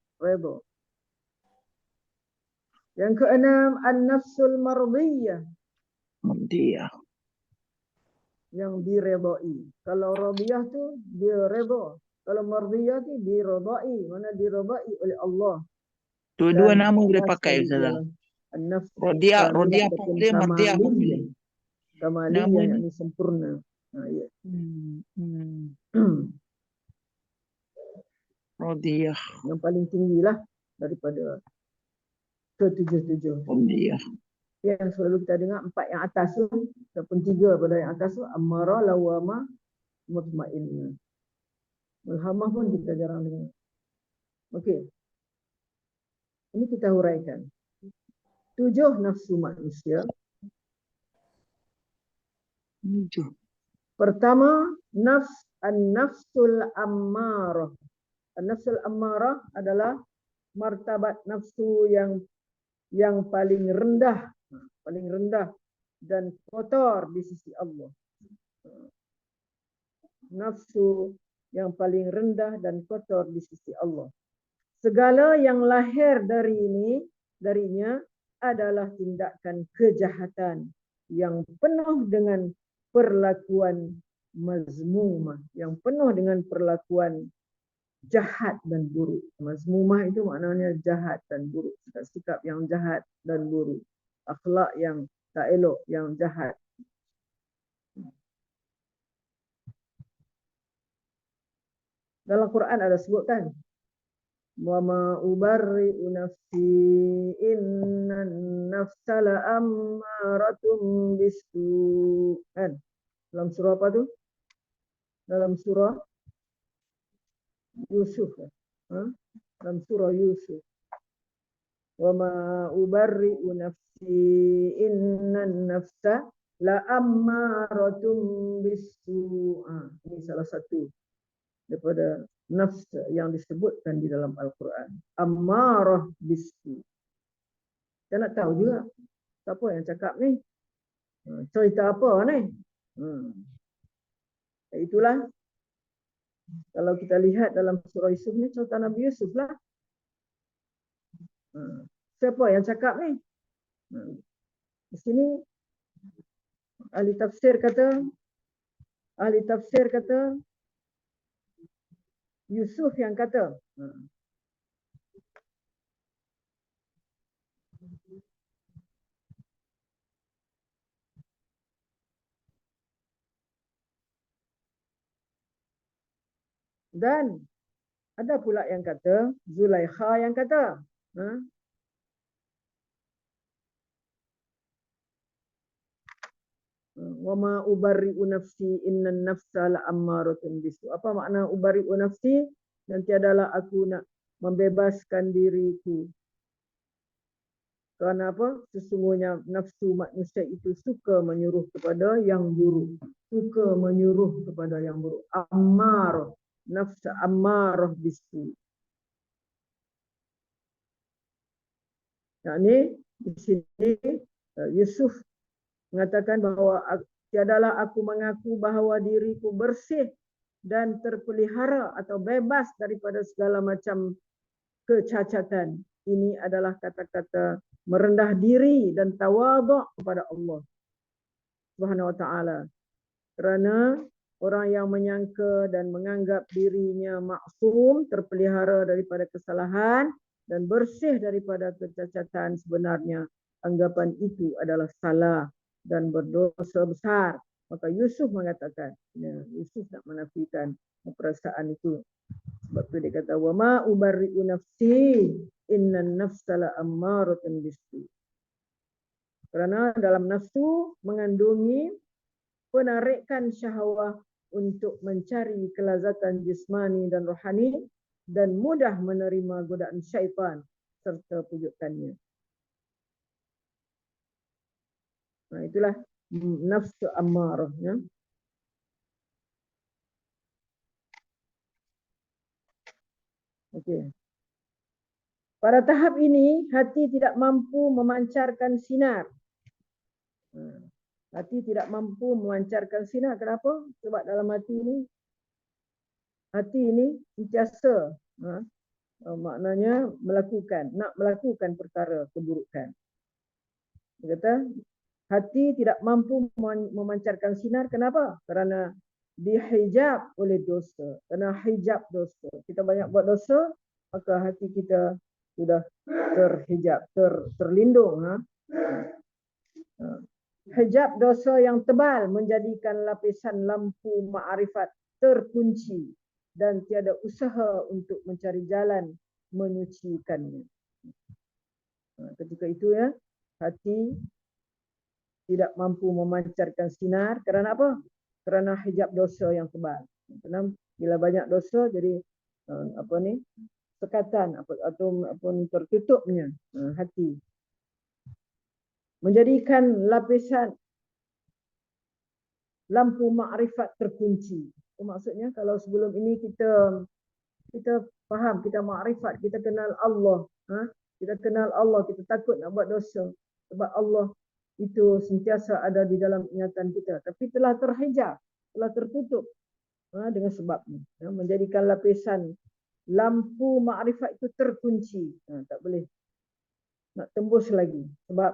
Yang keenam, an-nafsul mardiyah, Dia. yang diredai. Kalau radiyah tu dia redha. Kalau mardiyah tu diredai, mana diredai oleh Allah. Dua-dua Dan nama boleh yang pakai sekali Ustazah. ialah an-nafs Rodia kamilah pun ataupun boleh, Mardia pun boleh. kamaliyah Nama yang ni. sempurna. Ya. Rodia. Yang paling tinggilah daripada ke-7. Rodia. Yang selalu kita dengar 4 yang atas tu ataupun 3 pada yang atas tu, amarah, lawamah, mutmainnah. Mulhamah pun kita jarang dengar. Okey. Ini kita huraikan. 7 nafsu manusia. Pertama, an-nafsul ammarah. An-nafsul ammarah adalah martabat nafsu yang paling rendah dan kotor di sisi Allah. Nafsu yang paling rendah dan kotor di sisi Allah. Segala yang lahir darinya adalah tindakan kejahatan yang penuh dengan perlakuan mazmumah, yang penuh dengan perlakuan jahat dan buruk. Mazmumah itu maknanya jahat dan buruk, sikap yang jahat dan buruk, akhlak yang tak elok, yang jahat. Dalam Quran ada sebutkan, wa ma ubarri'u nafsi innan nafsa la'ammaratun bisu'. Kan? Dalam surah apa tu? Dalam surah Yusuf. Dalam surah Yusuf. Wa ma ubarri'u nafsi innan nafsa la'ammaratun bisu'. Ini salah satu daripada nafs yang disebutkan di dalam Al-Quran. Ammarah bisu. Kita nak tahu juga siapa yang cakap ni. Cerita apa ni? Itulah, kalau kita lihat dalam surah Yusuf ni, cerita Nabi Yusuf lah. Siapa yang cakap ni? Di sini ahli tafsir kata Yusuf yang kata. Dan ada pula yang kata Zulaikha yang kata. Wa ma ubarri'u nafsi innan nafsa la'ammaratun bisu'. Apa makna ubarri'u nafsi? Dan tiadalah aku nak membebaskan diriku. Kerana apa? Sesungguhnya nafsu manusia itu suka menyuruh kepada yang buruk. Suka menyuruh kepada yang buruk. Ammar, nafsu ammarah bisu'. Yakni di sini Yusuf mengatakan bahawa tiadalah aku mengaku bahawa diriku bersih dan terpelihara atau bebas daripada segala macam kecacatan. Ini adalah kata-kata merendah diri dan tawaduk kepada Allah Subhanahu wa taala. Kerana orang yang menyangka dan menganggap dirinya maksum, terpelihara daripada kesalahan dan bersih daripada kecacatan, sebenarnya anggapan itu adalah salah dan berdosa besar. Maka Yusuf mengatakan, Yusuf nak menafikan perasaan itu. Sebab tu dia kata, wa ma ubarri'u nafsi innan nafsa la'ammaratun bisu'. Kerana dalam nafsu mengandungi penarikan syahwah untuk mencari kelazatan jismani dan rohani dan mudah menerima godaan syaitan serta pujukannya. Nah, itulah nafsu ammarah. Ya. Okey. Pada tahap ini, hati tidak mampu memancarkan sinar. Hati tidak mampu memancarkan sinar. Kenapa? Sebab dalam hati ini sentiasa Maknanya nak melakukan perkara keburukan. Dia kata hati tidak mampu memancarkan sinar. Kenapa? Kerana dihijab oleh dosa. Kerana hijab dosa. Kita banyak buat dosa, maka hati kita sudah terhijab, terlindung. Hijab dosa yang tebal menjadikan lapisan lampu ma'rifat terkunci dan tiada usaha untuk mencari jalan menyucikannya. Ketika itu ya, hati tidak mampu memancarkan sinar. Kerana apa? Kerana hijab dosa yang tebal. Kerana bila banyak dosa, jadi sekatan ataupun tertutupnya hati. Menjadikan lapisan lampu makrifat terkunci. Itu maksudnya kalau sebelum ini kita faham, kita makrifat, kita kenal Allah. Kita kenal Allah, kita takut nak buat dosa. Sebab Allah itu sentiasa ada di dalam ingatan kita. Tapi telah terhijab, telah tertutup dengan sebabnya. Menjadikan lapisan lampu makrifat itu terkunci. Tak boleh nak tembus lagi. Sebab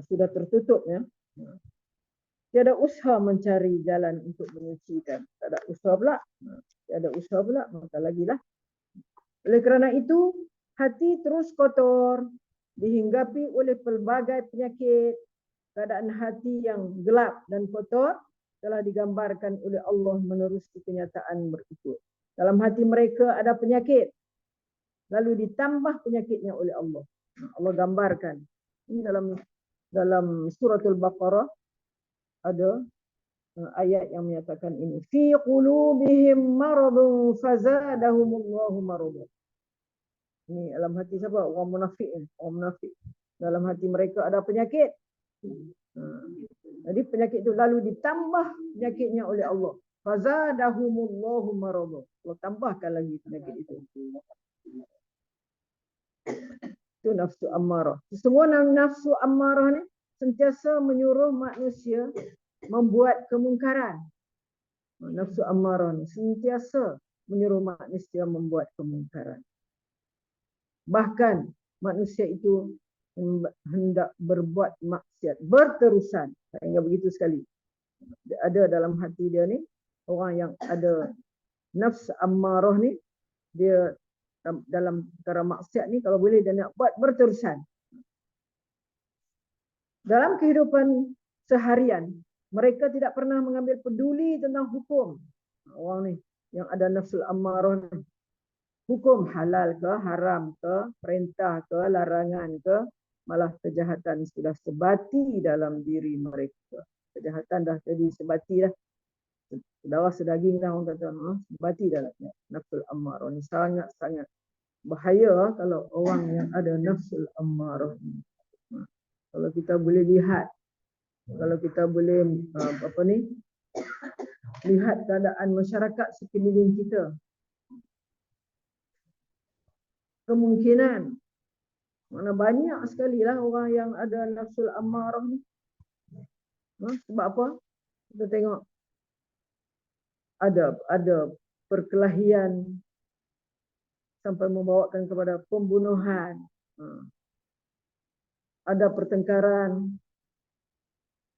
sudah tertutup ya. Tiada usaha mencari jalan untuk menyucikan. Tak ada usaha pula. Tiada usaha pula, maka lagilah. Oleh kerana itu, hati terus kotor, dihinggapi oleh pelbagai penyakit. Keadaan hati yang gelap dan kotor telah digambarkan oleh Allah menerusi kenyataan berikut. Dalam hati mereka ada penyakit, lalu ditambah penyakitnya oleh Allah. Allah gambarkan. Ini dalam suratul Baqarah ada ayat yang menyatakan ini. Fi qulubihim maradun fazadahumullahu maradan. Ini dalam hati siapa? Orang munafik. Orang munafik. Dalam hati mereka ada penyakit. Jadi penyakit itu lalu ditambah penyakitnya oleh Allah. Fazadahumullahu maradan. Allah tambahkan lagi penyakit itu. Itu nafsu ammarah. Semua nafsu ammarah ni sentiasa menyuruh manusia membuat kemungkaran. Nafsu ammarah ni sentiasa menyuruh manusia membuat kemungkaran. Bahkan manusia itu hendak berbuat maksiat berterusan. Sehingga begitu sekali. Ada dalam hati dia ni, orang yang ada nafsu ammarah ni, dia dalam perkara maksiat ni kalau boleh dia nak buat berterusan. Dalam kehidupan seharian, mereka tidak pernah mengambil peduli tentang hukum. Orang ni yang ada nafsul ammarah ni. Hukum halal ke, haram ke, perintah ke, larangan ke, malah kejahatan sudah sebati dalam diri mereka. Kejahatan dah jadi sebati dah. Darah sedaging dah orang kata, sebati dalam nafsul ammarah ni. Sangat-sangat bahaya kalau orang yang ada nafsul ammarah ni. Kalau kita boleh lihat, kalau kita boleh lihat keadaan masyarakat sekeliling kita, kemungkinan mana banyak sekali lah orang yang ada nafsul ammarah ni. Sebab apa? Kita tengok ada perkelahian sampai membawakan kepada pembunuhan. Ada pertengkaran,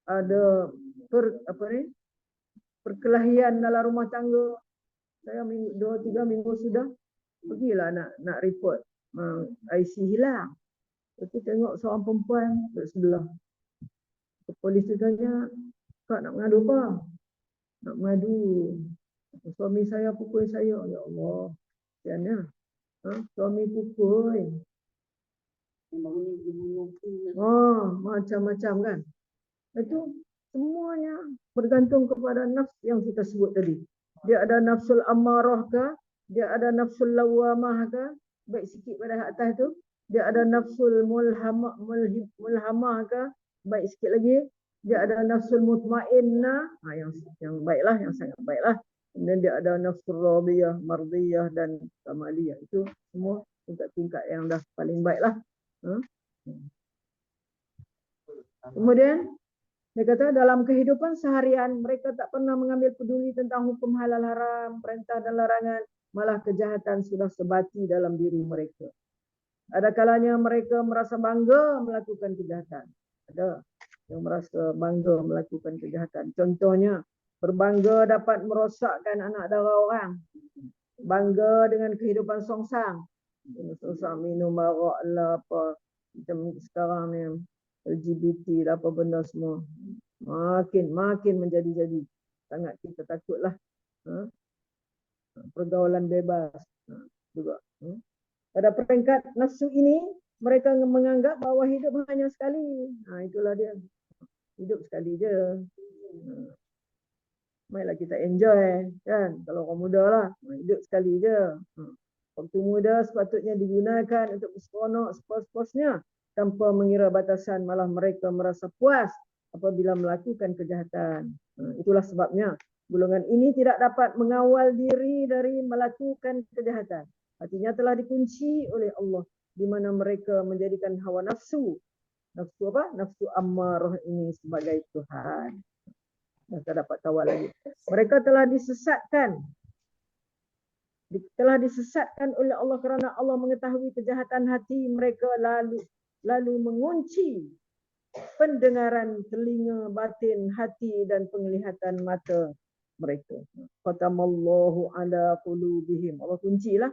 ada perkelahian dalam rumah tangga. Saya 2-3 minggu sudah pergilah nak report IC hilang. Lepas tu tengok seorang perempuan kat sebelah. Polis tu tanya, "Kak nak mengadu apa?" "Nak mengadu. Suami saya pukul saya." Ya Allah. Kesiannya. Suami pukul. Macam-macam kan. Itu semuanya bergantung kepada nafs yang kita sebut tadi. Dia ada nafsul ammarah ke, dia ada nafsul lawamah ke, baik sikit pada atas tu. Dia ada nafsul mulhamah ke, baik sikit lagi. Dia ada nafsul mutmainnah, yang baiklah, yang sangat baiklah. Kemudian dia ada nafsul radiyah, mardiyah dan kamaliyah. Itu semua tingkat-tingkat yang dah paling baiklah. Kemudian dia kata dalam kehidupan seharian mereka tak pernah mengambil peduli tentang hukum halal haram, perintah dan larangan. malah kejahatan sudah sebati dalam diri mereka. Ada kalanya mereka merasa bangga melakukan kejahatan. Ada yang merasa bangga melakukan kejahatan. Contohnya, berbangga dapat merosakkan anak dara orang. Bangga dengan kehidupan songsang. Songsang minum arak lah apa. Macam sekarang ni LGBT lah apa benda semua. Makin menjadi-jadi. Sangat kita takutlah. Pergaulan bebas juga. Pada peringkat nafsu ini, mereka menganggap bahawa hidup hanya sekali. Itulah dia. Hidup sekali je. Mainlah kita enjoy, kan? Kalau orang muda lah, hidup sekali je. Waktu muda sepatutnya digunakan untuk berseronok sepuas-puasnya tanpa mengira batasan, malah mereka merasa puas apabila melakukan kejahatan. Itulah sebabnya golongan ini tidak dapat mengawal diri dari melakukan kejahatan. Hatinya telah dikunci oleh Allah, di mana mereka menjadikan hawa nafsu. Nafsu apa? Nafsu ammarah ini sebagai Tuhan. Tak dapat kawal lagi. Mereka telah disesatkan. Telah disesatkan oleh Allah kerana Allah mengetahui kejahatan hati mereka, lalu mengunci pendengaran telinga, batin, hati dan penglihatan mata mereka. Khatamallahu ala qulubihim. Allah kuncilah.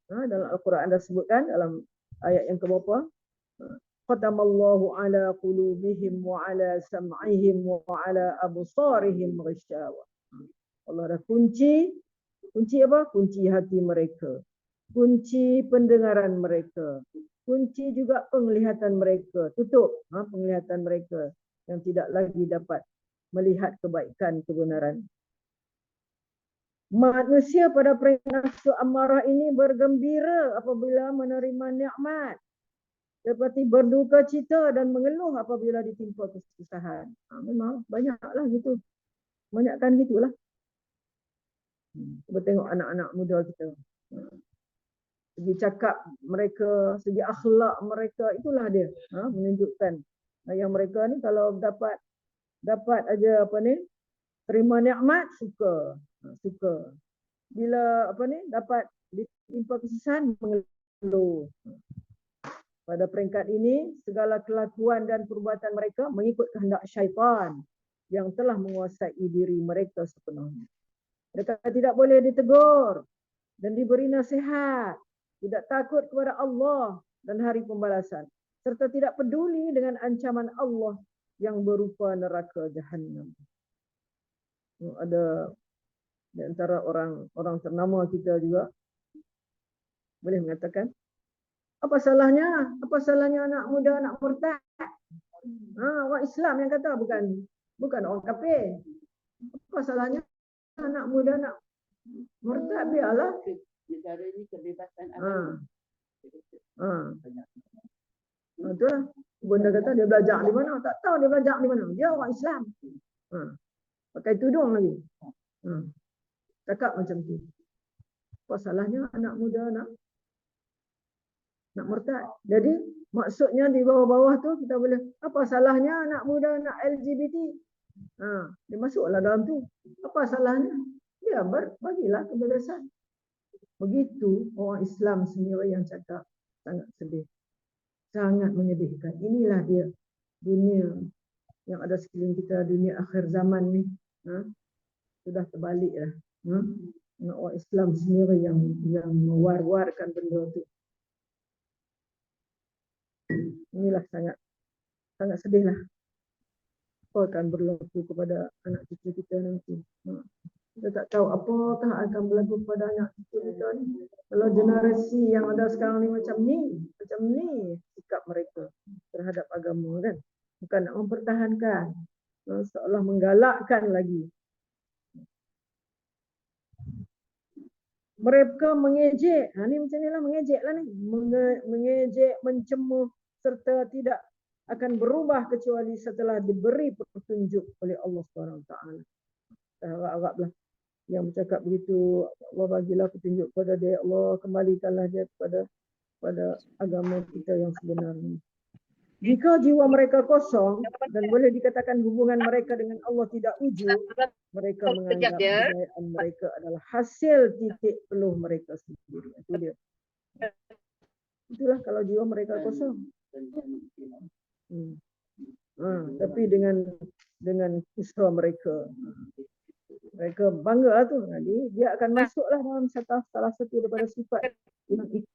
Dalam Al-Quran ada sebutkan dalam ayat yang keberapa? Khatamallahu ala qulubihim wa ala sam'ihim wa ala absarihim ghishawa. Allah dah kunci apa? Kunci hati mereka. Kunci pendengaran mereka. Kunci juga penglihatan mereka. Tutup penglihatan mereka yang tidak lagi dapat melihat kebaikan, kebenaran. Manusia pada peringkat nafsu amarah ini bergembira apabila menerima nikmat, seperti berduka cita dan mengeluh apabila ditimpa kesusahan. Memang banyaklah gitu. Banyakkan gitulah. Cuba tengok anak-anak muda kita. Segi cakap mereka, segi akhlak mereka, itulah dia. Menunjukkan yang mereka ni kalau dapat aja apa ni, terima nikmat, suka. Bila dapat ditimpa kesusahan, mengeluh. Pada peringkat ini, segala kelakuan dan perbuatan mereka mengikut kehendak syaitan yang telah menguasai diri mereka sepenuhnya. Mereka tidak boleh ditegur dan diberi nasihat, tidak takut kepada Allah dan hari pembalasan, serta tidak peduli dengan ancaman Allah yang berupa neraka Jahannam. Ada di antara orang ternama kita juga boleh mengatakan, apa salahnya anak muda nak murtad? Orang Islam yang kata, bukan orang kafir. Apa salahnya anak muda nak murtad? Biarlah. Negara ini kebebasan Itulah. Bunda kata dia belajar di mana? Tak tahu dia belajar di mana. Dia orang Islam. Pakai tudung lagi. Cakap macam tu. Apa salahnya anak muda nak murtad? Jadi maksudnya di bawah-bawah tu kita boleh, apa salahnya anak muda nak LGBT? Dia masuklah dalam tu. Apa salahnya? Dia bagilah kebebasan. Begitu orang Islam sendiri yang cakap. Sangat sedih. Sangat menyedihkan. Inilah dia dunia yang ada sekeliling kita, dunia akhir zaman ni. Sudah terbalik lah. Orang Islam sendiri yang mewar-warkan benda tu. Inilah sangat sedih lah. Apa akan berlaku kepada anak cucu kita nanti. Kita tak tahu apakah akan berlaku kepada anak cucu kita ni. Kalau generasi yang ada sekarang ni macam ni sikap mereka terhadap agama, kan. Bukan nak mempertahankan, seolah menggalakkan lagi. Mereka mengejek. Ni macam ni lah, mengejek lah ni. Mengejek, mencemooh, serta tidak akan berubah kecuali setelah diberi petunjuk oleh Allah SWT. Harap-haraplah yang bercakap begitu, Allah bagilah petunjuk kepada dia. Allah kembalikanlah dia kepada agama kita yang sebenarnya. Jika jiwa mereka kosong dan boleh dikatakan hubungan mereka dengan Allah tidak wujud, mereka menganggap kejayaan mereka adalah hasil titik peluh mereka sendiri. Itu dia. Itulah kalau jiwa mereka kosong. Tapi dengan usaha mereka bangga tu. Jadi dia akan masuklah dalam salah satu daripada sifat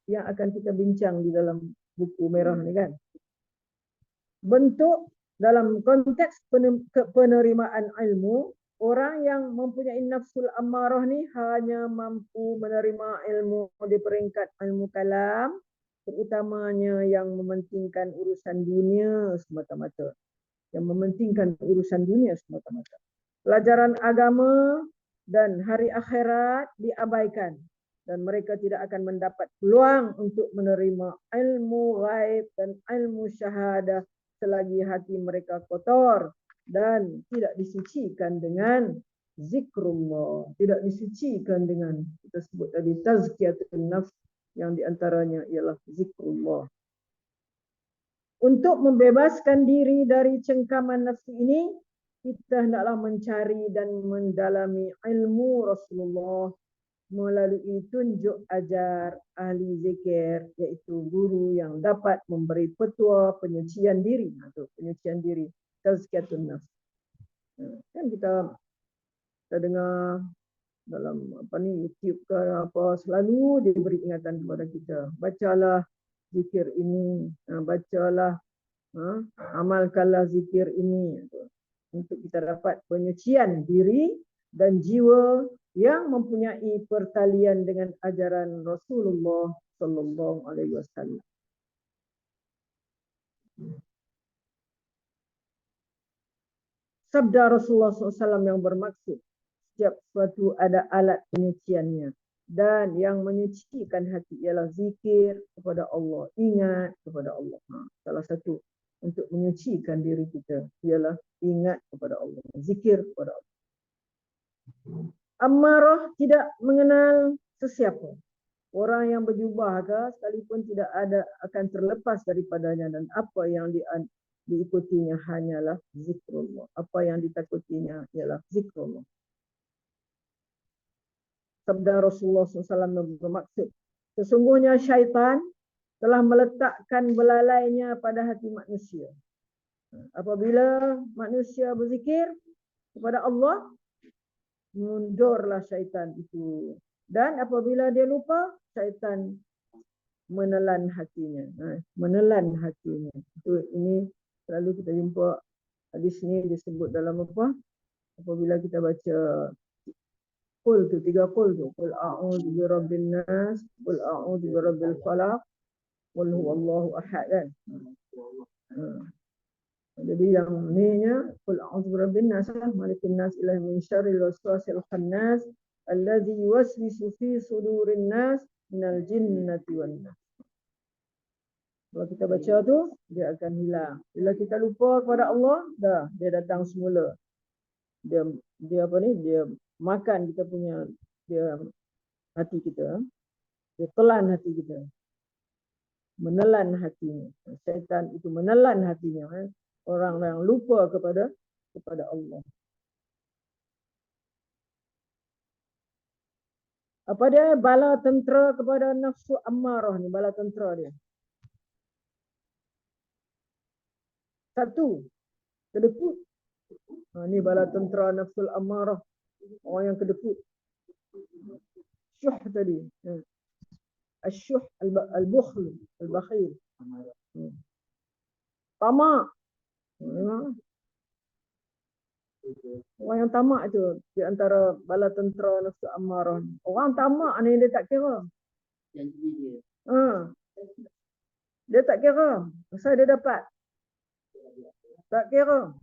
yang akan kita bincang di dalam buku merah ni kan. Bentuk dalam konteks penerimaan ilmu, orang yang mempunyai nafsul ammarah ni hanya mampu menerima ilmu di peringkat ilmu kalam, terutamanya yang mementingkan urusan dunia semata-mata. Yang mementingkan urusan dunia semata-mata. Pelajaran agama dan hari akhirat diabaikan dan mereka tidak akan mendapat peluang untuk menerima ilmu ghaib dan ilmu syahadah selagi hati mereka kotor dan tidak disucikan dengan zikrullah, tidak disucikan dengan kita sebut tadi tazkiyatun nafs yang diantaranya ialah zikrullah. Untuk membebaskan diri dari cengkaman nafsu ini, kita hendaklah mencari dan mendalami ilmu Rasulullah melalui tunjuk ajar ahli zikir, iaitu guru yang dapat memberi petua penyucian diri atau penyucian diri, tazkiyatun nafs. Kan kita dengar dalam YouTube ke apa, selalu diberi ingatan kepada kita, bacalah zikir ini, bacalah, amalkanlah zikir ini untuk kita dapat penyucian diri dan jiwa yang mempunyai pertalian dengan ajaran Rasulullah sallallahu alaihi wasallam. Sabda Rasulullah SAW yang bermaksud setiap sesuatu ada alat penyuciannya, dan yang menyucikan hati ialah zikir kepada Allah, ingat kepada Allah. Salah satu untuk menyucikan diri kita ialah ingat kepada Allah, zikir kepada Allah. Ammarah tidak mengenal sesiapa. Orang yang berjubah ke sekalipun tidak ada akan terlepas daripadanya, dan apa yang diikutinya hanyalah zikrullah. Apa yang ditakutinya ialah zikrullah. Sabda Rasulullah SAW bermaksud, sesungguhnya syaitan telah meletakkan belalainya pada hati manusia. Apabila manusia berzikir kepada Allah, mundurlah syaitan itu. Dan apabila dia lupa, syaitan menelan hatinya. Menelan hatinya. Ini selalu kita jumpa hadis ni disebut dalam apa? Apabila kita baca qul tu, 3 qul tu. Qul a'udzu birabbin nas, qul a'udzu birabbil falaq, qul huwallahu ahad kan. Jadi yang ni-nya qul a'udzu birabbin nas, malikin nas, ilahi min syarril waswasil khannas allazi yuwaswisu fi sudurin nas minal jinnati wan nas. Kalau kita baca tu, dia akan hilang. Bila kita lupa kepada Allah, dah dia datang semula. Dia apa ni? Dia makan kita punya hati kita. Dia telan hati kita. Menelan hatinya. Syaitan itu menelan hatinya. Orang yang lupa kepada Allah. Apa dia? Bala tentera kepada nafsu ammarah ni. Bala tentera dia. 1, kedekut. Ni bala tentera nafsul ammarah. Orang yang kedekut. Syuh tadi. Asyuh, al-bukhl, al-bakhil. Tamak. Orang yang tamak tu di antara bala tentera nafsu ammarah. Orang tamak ni dia tak kira. Dia tak kira. Pasal dia dapat. Tak kira.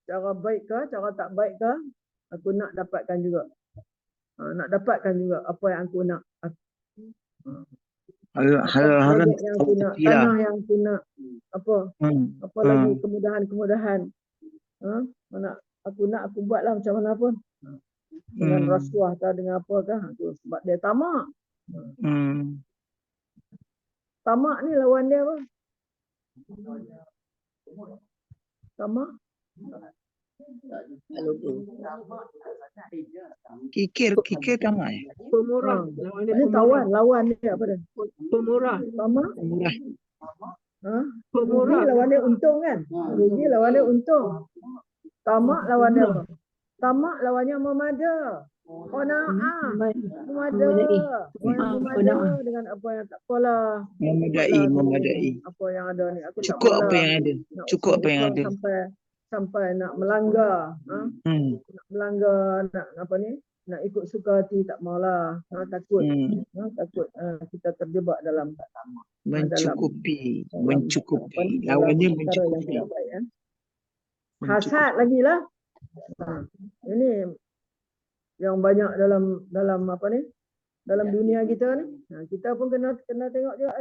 Cara baik ke, cara tak baik ke, aku nak dapatkan juga. Nak dapatkan juga apa yang aku nak. Hal-hal yang aku nak, tanah yang aku nak, apa lagi kemudahan-kemudahan. Mana aku nak, aku buatlah macam mana pun. Dengan rasuah atau dengan apakah. Sebab dia tamak. Tamak ni lawan dia apa? Tamak. Kikir tamak. Pemurah. Lawan dia Ini pemurah. lawan dia apa dia? Pemurah. Tamak. Murah. Ha? Pemurah. Rugi lawan dia untung kan? Rugi lawan dia untung. Tamak lawan dia apa? Tamak lawannya memada. Qanaah. Memada. Orang yang memada dengan apa yang tak apalah. Memadai. Apa yang ada ni aku tak Cukup apa apalah. yang ada. Nak Cukup apa yang ada. sampai nak melanggar. Ha? Nak melanggar, nak apa ni? Nak ikut suka hati tak maulah. Takut. Takut kita terjebak dalam Mencukupi. dalam Lawannya perkara yang mencukupi. tidak baik. Hasad lagi lah. Ini yang banyak dalam apa ni? Dalam dunia kita ni. Kita pun kena tengok juga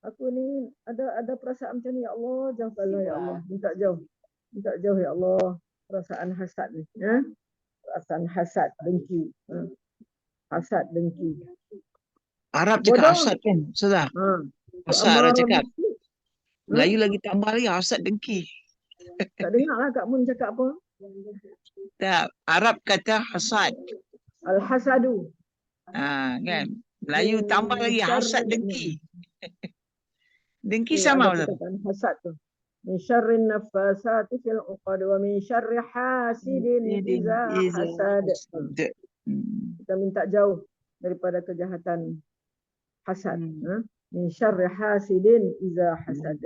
aku ni ada perasaan macam ni, ya Allah, jauhkanlah ya Allah. Minta jauh ya Allah perasaan hasad ni. Perasaan hasad, dengki. Hasad, dengki. Arab cakap hasad kan, Ustazah? Hasad Arab cakap. Melayu lagi tambah lagi hasad dengki. Tak dengar lah Kak Mun cakap apa? Tak, Arab kata hasad. Al-hasadu. Kan? Melayu tambah lagi hasad dengki. Dengki Ni sama ada Ustaz. perkataan hasad tu. Min syarrin naffasati fil uqad wa min syarri hasidin iza hasad. Kita minta jauh daripada kejahatan hasad. Min syarri hasidin iza hasad.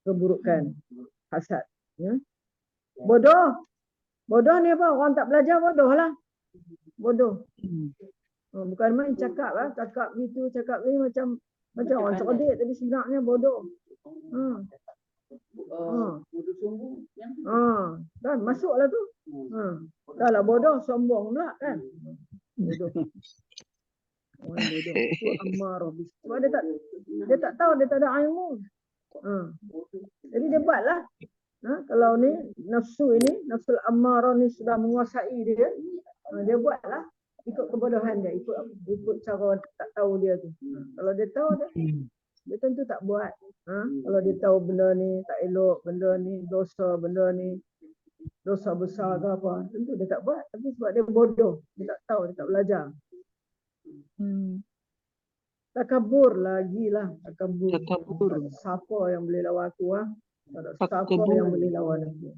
Keburukan hasad. Bodoh ni apa? Orang tak belajar bodoh lah. Bodoh. Bukan main cakap itu, cakap ni macam orang cerdik tapi sebenarnya bodoh. Kan masuklah tu. Dah lah bodoh, sombong pula kan. Bodoh. Orang bodoh. Itu amarah. Sebab dia tak tahu, dia tak ada ilmu. Jadi dia buatlah. Kalau ni nafsu nafsul amarah ni sudah menguasai dia, dia buatlah ikut kebodohan dia, ikut cara tak tahu dia tu. Kalau dia tahu dia tentu tak buat. Kalau dia tahu benda ni tak elok, benda ni dosa, benda ni dosa besar ke apa, tentu dia tak buat. Tapi sebab dia bodoh, dia tak tahu, dia tak belajar. Takabur lagi lah. Takabur. Siapa yang boleh lawan aku? Tak ada siapa yang boleh lawan aku.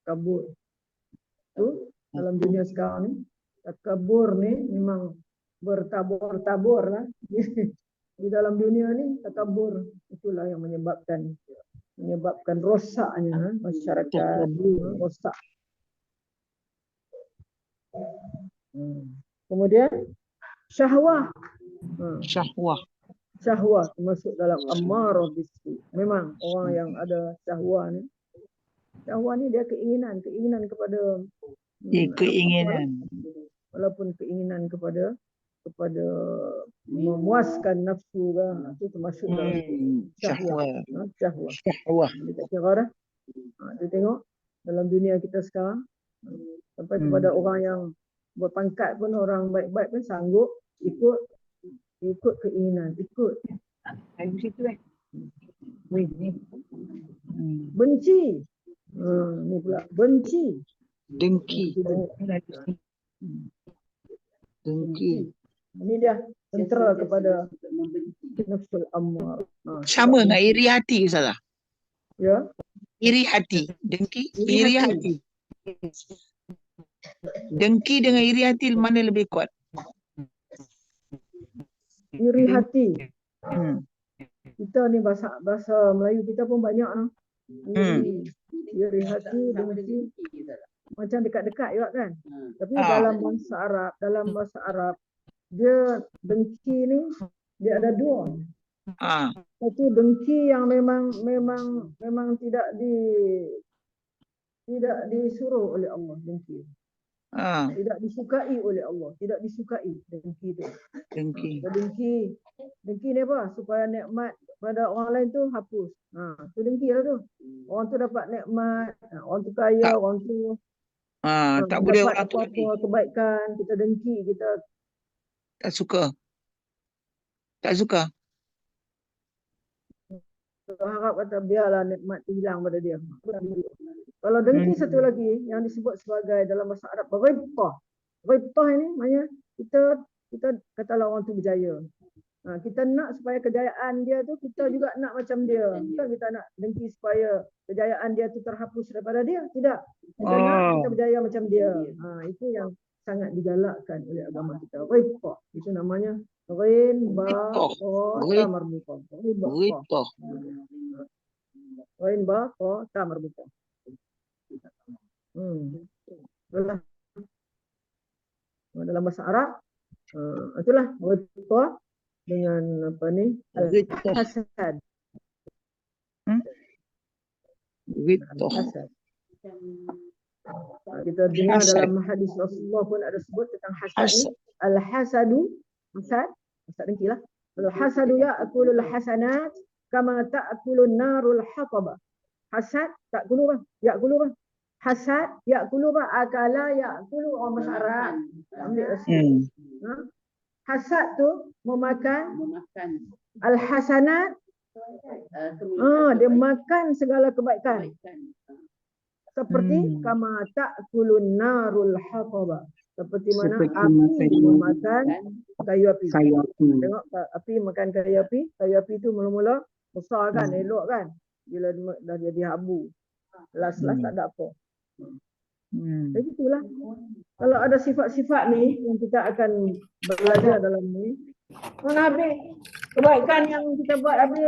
Takabur. Tu dalam dunia sekarang ni, takabur ni memang bertabur-tabur lah. Di dalam dunia ni takabur itulah yang menyebabkan rosaknya masyarakat, rosak. Kemudian syahwah. Syahwah masuk dalam amarah bisu. Memang orang yang ada syahwah ni dia keinginan kepada keinginan. Walaupun keinginan kepada memuaskan nafsu kan, itu termasuk dalam syahwah. Kita kira dah. Kita tengok dalam dunia kita sekarang sampai kepada orang yang berpangkat pun, orang baik-baik pun sanggup ikut keinginan, benci. Ni pula benci, dengki. Ini dia tentera kepada nafsul ammar. Sama dengan iri hati Ustazah. Ya. Iri hati, dengki, iri hati. Dengki dengan iri hati mana lebih kuat? Iri hati. Kita ni bahasa Melayu kita pun banyak lah. Iri hati, dengki. Macam dekat-dekat juga kan. Tapi dalam bahasa Arab dia dengki ni dia ada dua. Satu dengki yang memang tidak disuruh oleh Allah, dengki. Tidak disukai oleh Allah, tidak disukai dengki tu. Dengki ni apa? Supaya nikmat pada orang lain tu hapus. Tu dengki lah tu. Orang tu dapat nikmat, orang tu kaya, orang tu tak boleh dapat orang tu apa-apa kebaikan, kita dengki, kita tak suka. harap kata biarlah nikmat tu hilang pada dia. Kalau dengki satu lagi yang disebut sebagai dalam bahasa Arab ghibtah. Ghibtah ini maknanya kita katalah orang tu berjaya. Kita nak supaya kejayaan dia tu kita juga nak macam dia. Bukan kita nak dengki supaya kejayaan dia tu terhapus daripada dia. Tidak. Kita nak kita berjaya macam dia. Itu yang sangat digalakkan oleh agama kita. Ghibtah. Itu namanya ghin ba ta marbutah. Ghibtah. Ghin ba ta marbutah. Dalam bahasa Arab itulah ghibtah dengan apa ni al-hasad. Hasad. Kita dengar dalam hadis Rasulullah pun ada sebut tentang hasad ni. Al-hasadu, hasad dengki lah. Al-hasadu ya'kulul hasanat kama ta'kulun narul hataba. Hasad ta'kulu bah, ya'kulu bah. Hasad ya'kulu bah, akala ya'kulu orang bahasa Arab. Ambil Rasul. Hasad tu memakan al-hasanat. Dia makan segala kebaikan. Seperti kama ta'kulun narul hataba. Seperti mana api memakan kayu api. Tengok api makan kayu api tu mula-mula besar kan, elok kan. Bila dah jadi abu, last-last tak ada apa. Jadi itulah. Kalau ada sifat-sifat ni yang kita akan belajar dalam ni. Mana habis kebaikan yang kita buat habis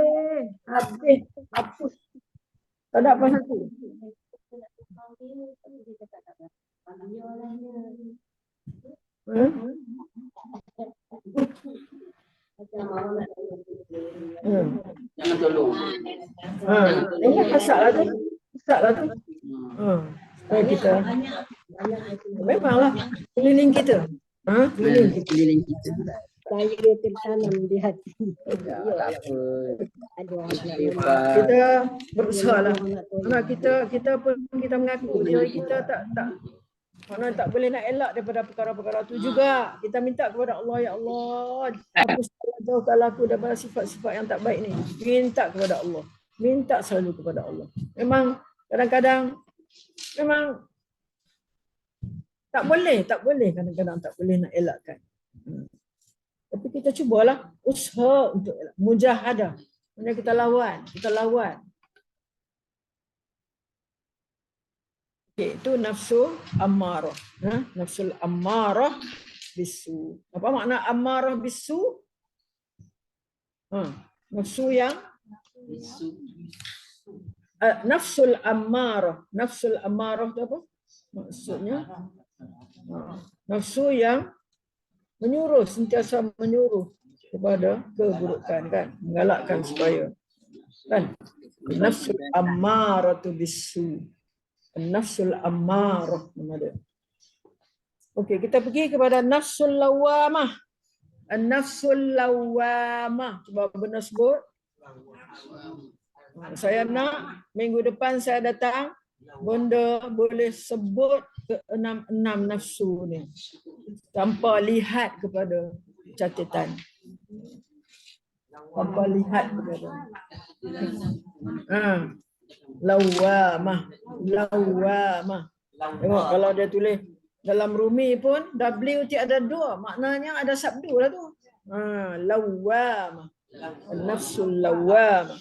hapus. Tak ada apa satu. Jangan tolong. Ini hasad lah tu. Hasad lah tu. Kita memanglah keliling kita. Keliling kita. Saya tertanam di hati. Kita berusaha lah. Kita pun kita mengaku diri kita tak mana tak boleh nak elak daripada perkara-perkara tu juga. Kita minta kepada Allah, ya Allah, hapuslah, jauhkanlah aku daripada sifat-sifat yang tak baik ni. Minta kepada Allah. Minta selalu kepada Allah. Memang kadang-kadang memang tak boleh kadang-kadang tak boleh nak elakkan. Tapi kita cubalah usaha untuk elak. Mujahadah. Maksudnya kita lawan. Iaitu nafsu ammarah. Nafsul ammarah bisu. Apa makna ammarah bisu? Nafsu yang nafsul ammarah. Nafsul ammarah itu apa? Maksudnya nafsu yang menyuruh, sentiasa menyuruh kepada keburukan kan, menggalakkan supaya kan. Nafsul ammarah tu bisu. Nafsul ammarah nama dia. Okey, kita pergi kepada nafsul lawamah. Nafsul lawamah. Cuba benar sebut. Saya nak minggu depan saya datang, benda boleh sebut ke enam nafsu ni tanpa lihat kepada catatan. Tanpa lihat kepada. Lawamah. Tengok kalau dia tulis dalam Rumi pun W tiada dua, maknanya ada sabdu lah tu. Lawamah. An-nafsul lawamah.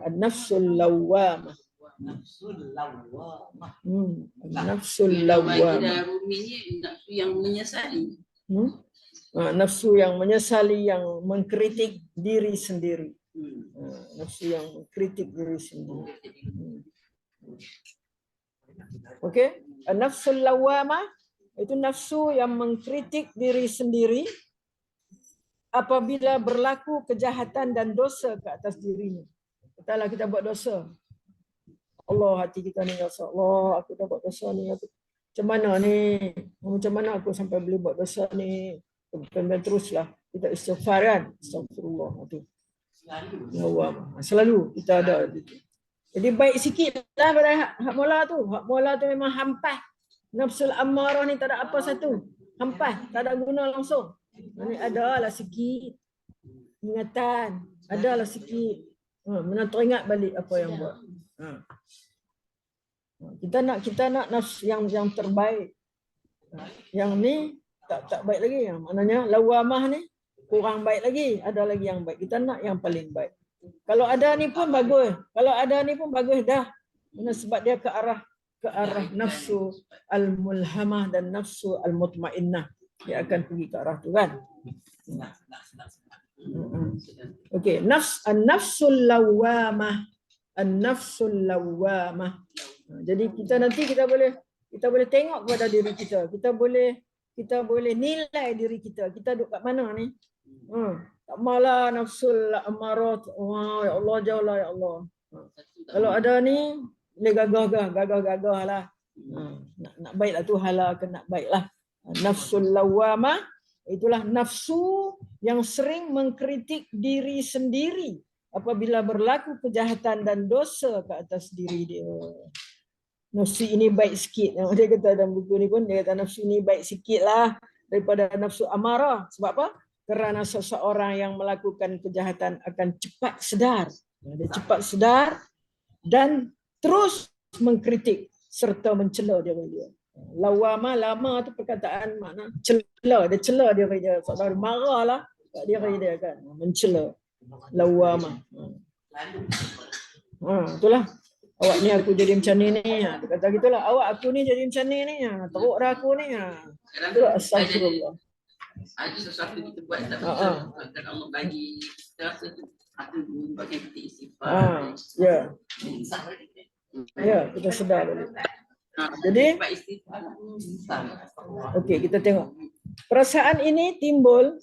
An-nafsul lawamah. Nafsul lawamah. Rumi ni nafsu yang menyesali. Nafsu yang menyesali, yang mengkritik diri sendiri. Nafsu yang mengkritik diri sendiri. Okey, nafsul lawamah itu nafsu yang mengkritik diri sendiri apabila berlaku kejahatan dan dosa ke atas dirinya. Katalah kita buat dosa. Allah, hati kita ni rasa, Allah, aku dah buat dosa ni. Macam mana ni? Macam mana aku sampai boleh buat dosa ni? Kemudian teruslah kita istighfar kan? Astagfirullah. Selalu kita ada. Jadi baik sikit lah pada hak mula tu. Hak mula tu memang hampas. Nafsul ammarah ni tak ada apa satu. Hampas. Tak ada guna langsung. Ini ada lah sikit ingatan. adalah sikit. Mana teringat balik apa yang buat. Kita nak nafs yang terbaik. Yang ni tak baik lagi. Maknanya lawamah ni kurang baik lagi. Ada lagi yang baik. Kita nak yang paling baik. Kalau ada ni pun bagus. Kalau ada ni pun bagus dah. Sebab dia ke arah nafsu al-mulhamah dan nafsu al-mutmainnah. Dia akan pergi ke arah tu kan. Okey, an-nafsul lawamah. An-nafsul lawamah. Jadi kita boleh tengok kepada diri kita. Kita boleh nilai diri kita. Kita duduk kat mana ni? Tak malah nafsul amarah. Ya Allah, jauhlah ya Allah. Kalau ada ni, boleh gagah lah. Nak baiklah tu halal ke nak baiklah. Nafsul lawamah, itulah nafsu yang sering mengkritik diri sendiri apabila berlaku kejahatan dan dosa ke atas diri dia. Nafsu ini baik sikit. Dia kata dalam buku ni pun, dia kata nafsu ini baik sikit lah daripada nafsu amarah. Sebab apa? Kerana seseorang yang melakukan kejahatan akan cepat sedar. Dia cepat sedar dan terus mengkritik serta mencela diri dia. Lawama, lama tu perkataan makna cela. Dia cela diri dia. Sebab dia marahlah kat diri dia kan. Mencela. Lawama. Itulah. Awak ni aku jadi macam ni. Dia kata gitulah. Awak aku ni jadi macam ni. Teruk dah aku ni. Itulah astagfirullah. Ada sesuatu kita buat tak betul. Kalau Allah bagi kita rasa ada bagian kita istighfar. Ya. Ya, kita sedar dulu. Jadi, okey, kita tengok. Perasaan ini timbul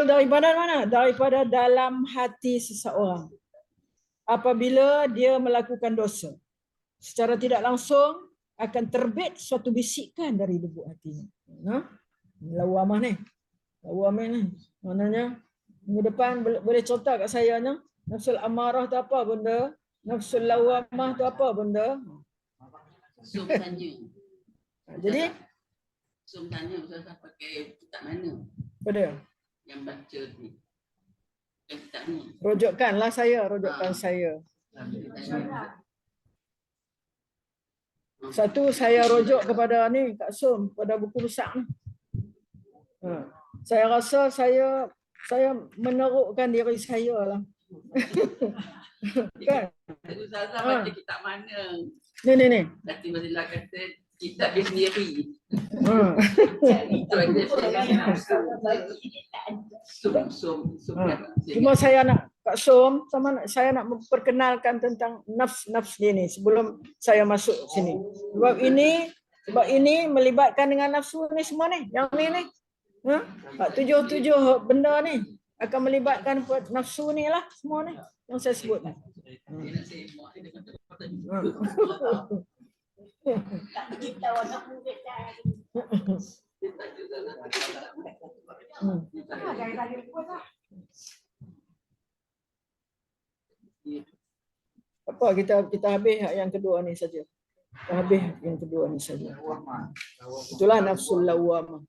daripada mana? Daripada dalam hati seseorang. Apabila dia melakukan dosa, secara tidak langsung akan terbit suatu bisikan dari lubuk hatinya. Lawamah ni. Lawamah ni. Maknanya, minggu depan boleh contoh kat saya ni. Nafsul amarah tu apa benda? Nafsul lawamah tu apa benda? Som tanya. Jadi? Som tanya Ustazah pakai kitab mana? Pada? Yang baca ni. Yang kitab ni. Rujukkanlah saya. Satu saya rujuk kepada ni Kak Som, pada buku rusak ni. Saya rasa saya menerukkan diri saya lah. Kan? Ustazah baca kitab mana? Ni. Datin Fadilah kata kitab dia sendiri. Itu aja. Cuma saya nak Kak Som, saya nak memperkenalkan tentang nafs dia ni sebelum saya masuk sini. Sebab ini melibatkan dengan nafsu ni semua ni. Yang ni. 7 benda ni akan melibatkan nafsu ni lah semua ni yang saya sebut ni. Apa kita habis yang kedua ni saja. Itulah nafsul lawamah.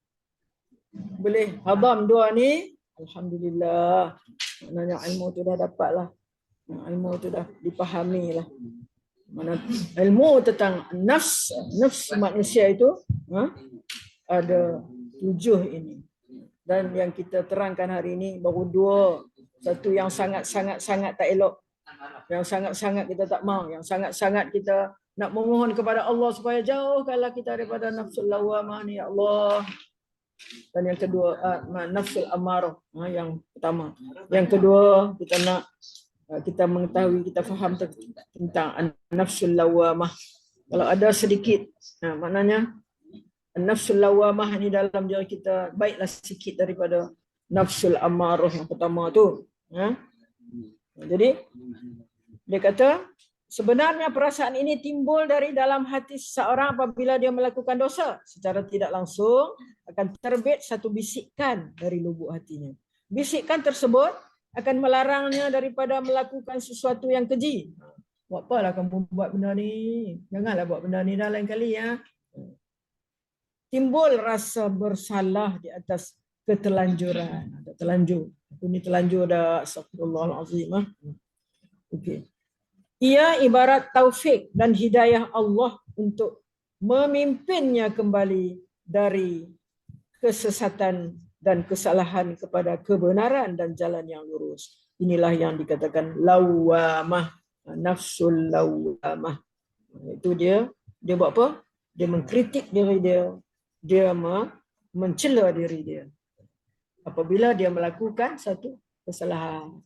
Boleh hadam dua ni, alhamdulillah. Maknanya ilmu tu dah dapatlah. Ilmu tu dah dipahami lah. Mana ilmu tentang nafs manusia itu ada 7 ini. Dan yang kita terangkan hari ini baru 2. Satu yang sangat-sangat tak elok. Yang sangat-sangat kita tak mau, yang sangat-sangat kita nak memohon kepada Allah supaya jauhkanlah kita daripada nafsul lawamah ni ya Allah. Dan yang kedua nafsul amarah, yang pertama. Yang kedua kita mengetahui, kita faham tentang nafsul lawamah. Kalau ada sedikit, maknanya nafsul lawamah ni dalam diri kita baiklah sikit daripada nafsul amarah yang pertama tu. Jadi dia kata sebenarnya perasaan ini timbul dari dalam hati seseorang apabila dia melakukan dosa. Secara tidak langsung akan terbit satu bisikan dari lubuk hatinya. Bisikan tersebut akan melarangnya daripada melakukan sesuatu yang keji. Buat apalah kamu buat benda ni? Janganlah buat benda ni dah lain kali ya. Timbul rasa bersalah di atas keterlanjuran. Terlanjur. Aku ni terlanjur dah, astagfirullahalazim. Okey. Ia ibarat taufik dan hidayah Allah untuk memimpinnya kembali dari kesesatan dan kesalahan kepada kebenaran dan jalan yang lurus. Inilah yang dikatakan lawamah, nafsul lawamah. Itu dia buat apa? Dia mengkritik diri dia, dia mencela diri dia apabila dia melakukan satu kesalahan.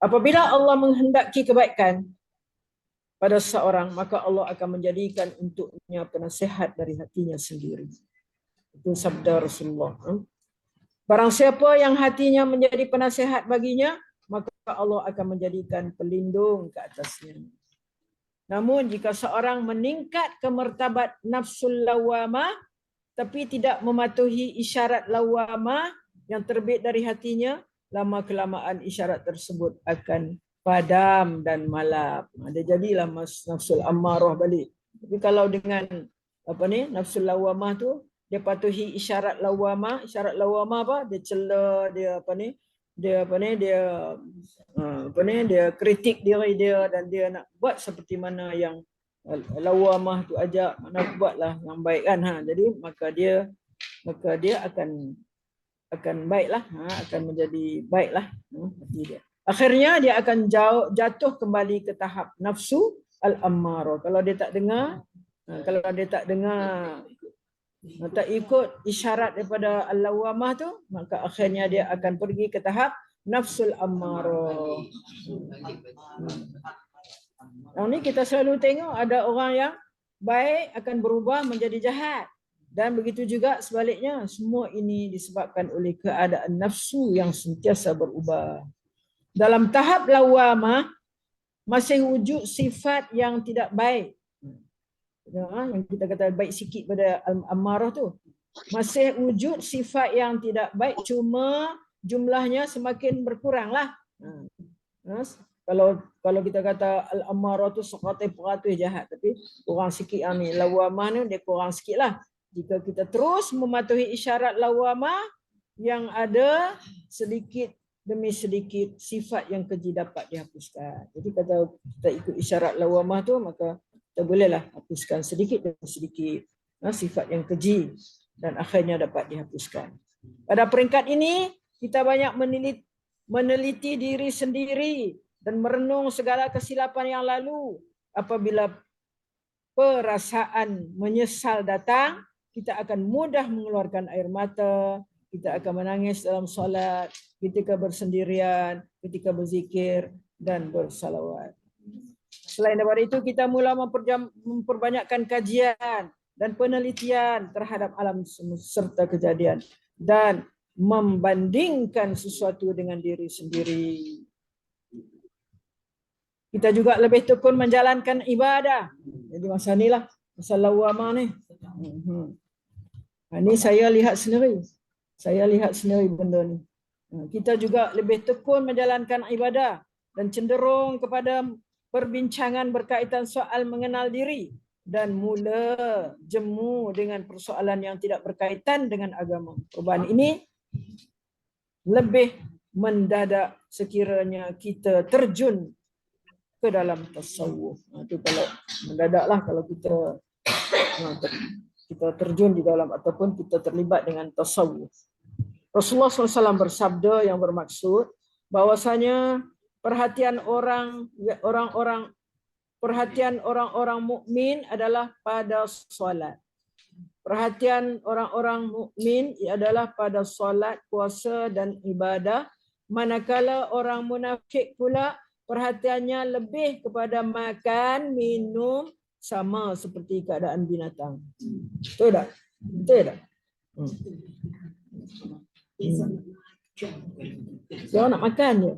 Apabila Allah menghendaki kebaikan pada seseorang, maka Allah akan menjadikan untuknya penasihat dari hatinya sendiri. Itu sabda Rasulullah. Barang siapa yang hatinya menjadi penasihat baginya, maka Allah akan menjadikan pelindung ke atasnya. Namun jika seorang meningkat ke martabat nafsul lawamah tapi tidak mematuhi isyarat lawamah yang terbit dari hatinya, lama-kelamaan isyarat tersebut akan padam dan malap. Dia jadilah nafsul ammarah balik. Tapi kalau dengan nafsul lawamah tu, dia patuhi isyarat lawamah. Isyarat lawamah apa? Dia cela, dia dia kritik diri dia dan dia nak buat seperti mana yang lawamah tu ajak, mana buatlah yang baik kan. Jadi maka dia akan baiklah, akan menjadi baiklah hati dia. Akhirnya dia akan jatuh kembali ke tahap nafsu al-ammarah. Kalau dia tak ikut isyarat daripada al-lawamah tu, maka akhirnya dia akan pergi ke tahap nafsul ammarah. Yang ni kita selalu tengok ada orang yang baik akan berubah menjadi jahat. Dan begitu juga sebaliknya. Semua ini disebabkan oleh keadaan nafsu yang sentiasa berubah. Dalam tahap lawamah, masih wujud sifat yang tidak baik. Yang kita kata baik sikit pada al-ammarah tu. Masih wujud sifat yang tidak baik, cuma jumlahnya semakin berkurang lah. Kalau kita kata al-ammarah tu 100% jahat, tapi kurang sikit ni. Lawamah ni dia kurang sikit lah. Jika kita terus mematuhi isyarat lawamah, yang ada sedikit demi sedikit sifat yang keji dapat dihapuskan. Jadi kalau kita ikut isyarat lawamah tu, maka kita bolehlah hapuskan sedikit demi sedikit sifat yang keji dan akhirnya dapat dihapuskan. Pada peringkat ini, kita banyak meneliti diri sendiri dan merenung segala kesilapan yang lalu. Apabila perasaan menyesal datang, kita akan mudah mengeluarkan air mata, kita akan menangis dalam solat, ketika bersendirian, ketika berzikir dan bersalawat. Selain daripada itu, kita mula memperbanyakkan kajian dan penelitian terhadap alam serta kejadian dan membandingkan sesuatu dengan diri sendiri. Kita juga lebih tekun menjalankan ibadah. Jadi masa inilah, masa lawamah ni. Ini saya lihat sendiri. Saya lihat sendiri benda ni. Kita juga lebih tekun menjalankan ibadah dan cenderung kepada perbincangan berkaitan soal mengenal diri dan mula jemu dengan persoalan yang tidak berkaitan dengan agama. Perubahan ini lebih mendadak sekiranya kita terjun ke dalam tasawuf. Itu kalau mendadaklah kalau kita terjun di dalam ataupun kita terlibat dengan tasawuf. Rasulullah SAW bersabda yang bermaksud bahwasanya perhatian orang-orang mukmin adalah pada solat. Perhatian orang-orang mukmin adalah pada solat, puasa dan ibadah, manakala orang munafik pula perhatiannya lebih kepada makan, minum, sama seperti keadaan binatang. Betul tak? Betul tak? Dia nak makan je.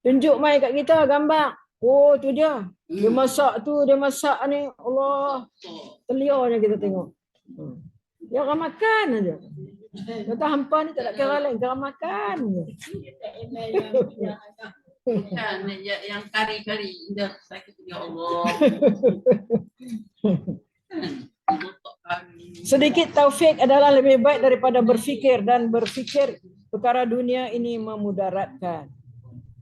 Tunjuk mai kat kita gambar. Oh tu dia. Dia masak ni. Allah. Telianya kita tengok. Dia orang makan aja. Kata hampa ni tak nak kira lain, kira makan je. Bukan yang kari-kari. Dah sakit ya Allah. Sedikit taufik adalah lebih baik daripada berfikir, dan berfikir perkara dunia ini memudaratkan.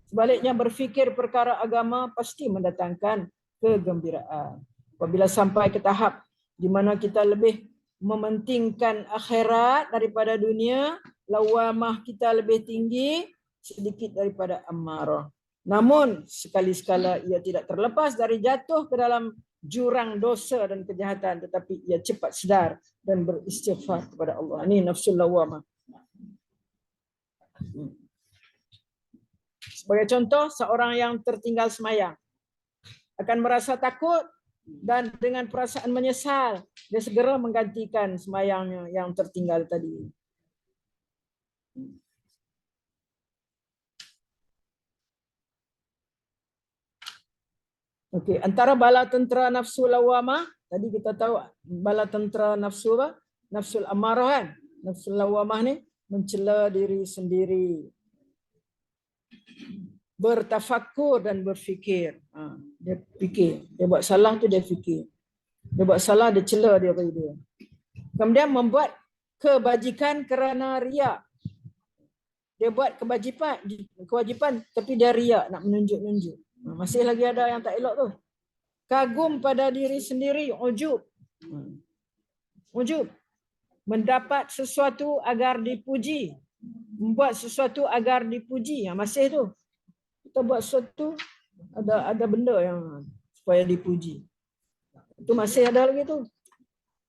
Sebaliknya berfikir perkara agama pasti mendatangkan kegembiraan. Apabila sampai ke tahap di mana kita lebih mementingkan akhirat daripada dunia, lawamah kita lebih tinggi sedikit daripada ammarah. Namun sekali-sekala ia tidak terlepas dari jatuh ke dalam jurang dosa dan kejahatan, tetapi ia cepat sedar dan beristighfar kepada Allah. Ini nafsul lawamah. Sebagai contoh, seorang yang tertinggal semayang akan merasa takut dan dengan perasaan menyesal, dia segera menggantikan semayangnya yang tertinggal tadi. Okey, antara bala tentera nafsu lawamah, tadi kita tahu bala tentera nafsu apa? Nafsul amarah kan? Nafsul lawamah ni mencela diri sendiri. Bertafakur dan berfikir. Dia fikir, dia buat salah tu dia fikir. Dia buat salah, dia cela diri dia. Kemudian membuat kebajikan kerana riak. Dia buat kewajipan tapi dia riak, nak menunjuk-nunjuk. Masih lagi ada yang tak elok tu. Kagum pada diri sendiri, ujub. Ujub. Mendapat sesuatu agar dipuji. Membuat sesuatu agar dipuji. Masih tu. Kita buat sesuatu, ada benda yang supaya dipuji. Itu masih ada lagi tu.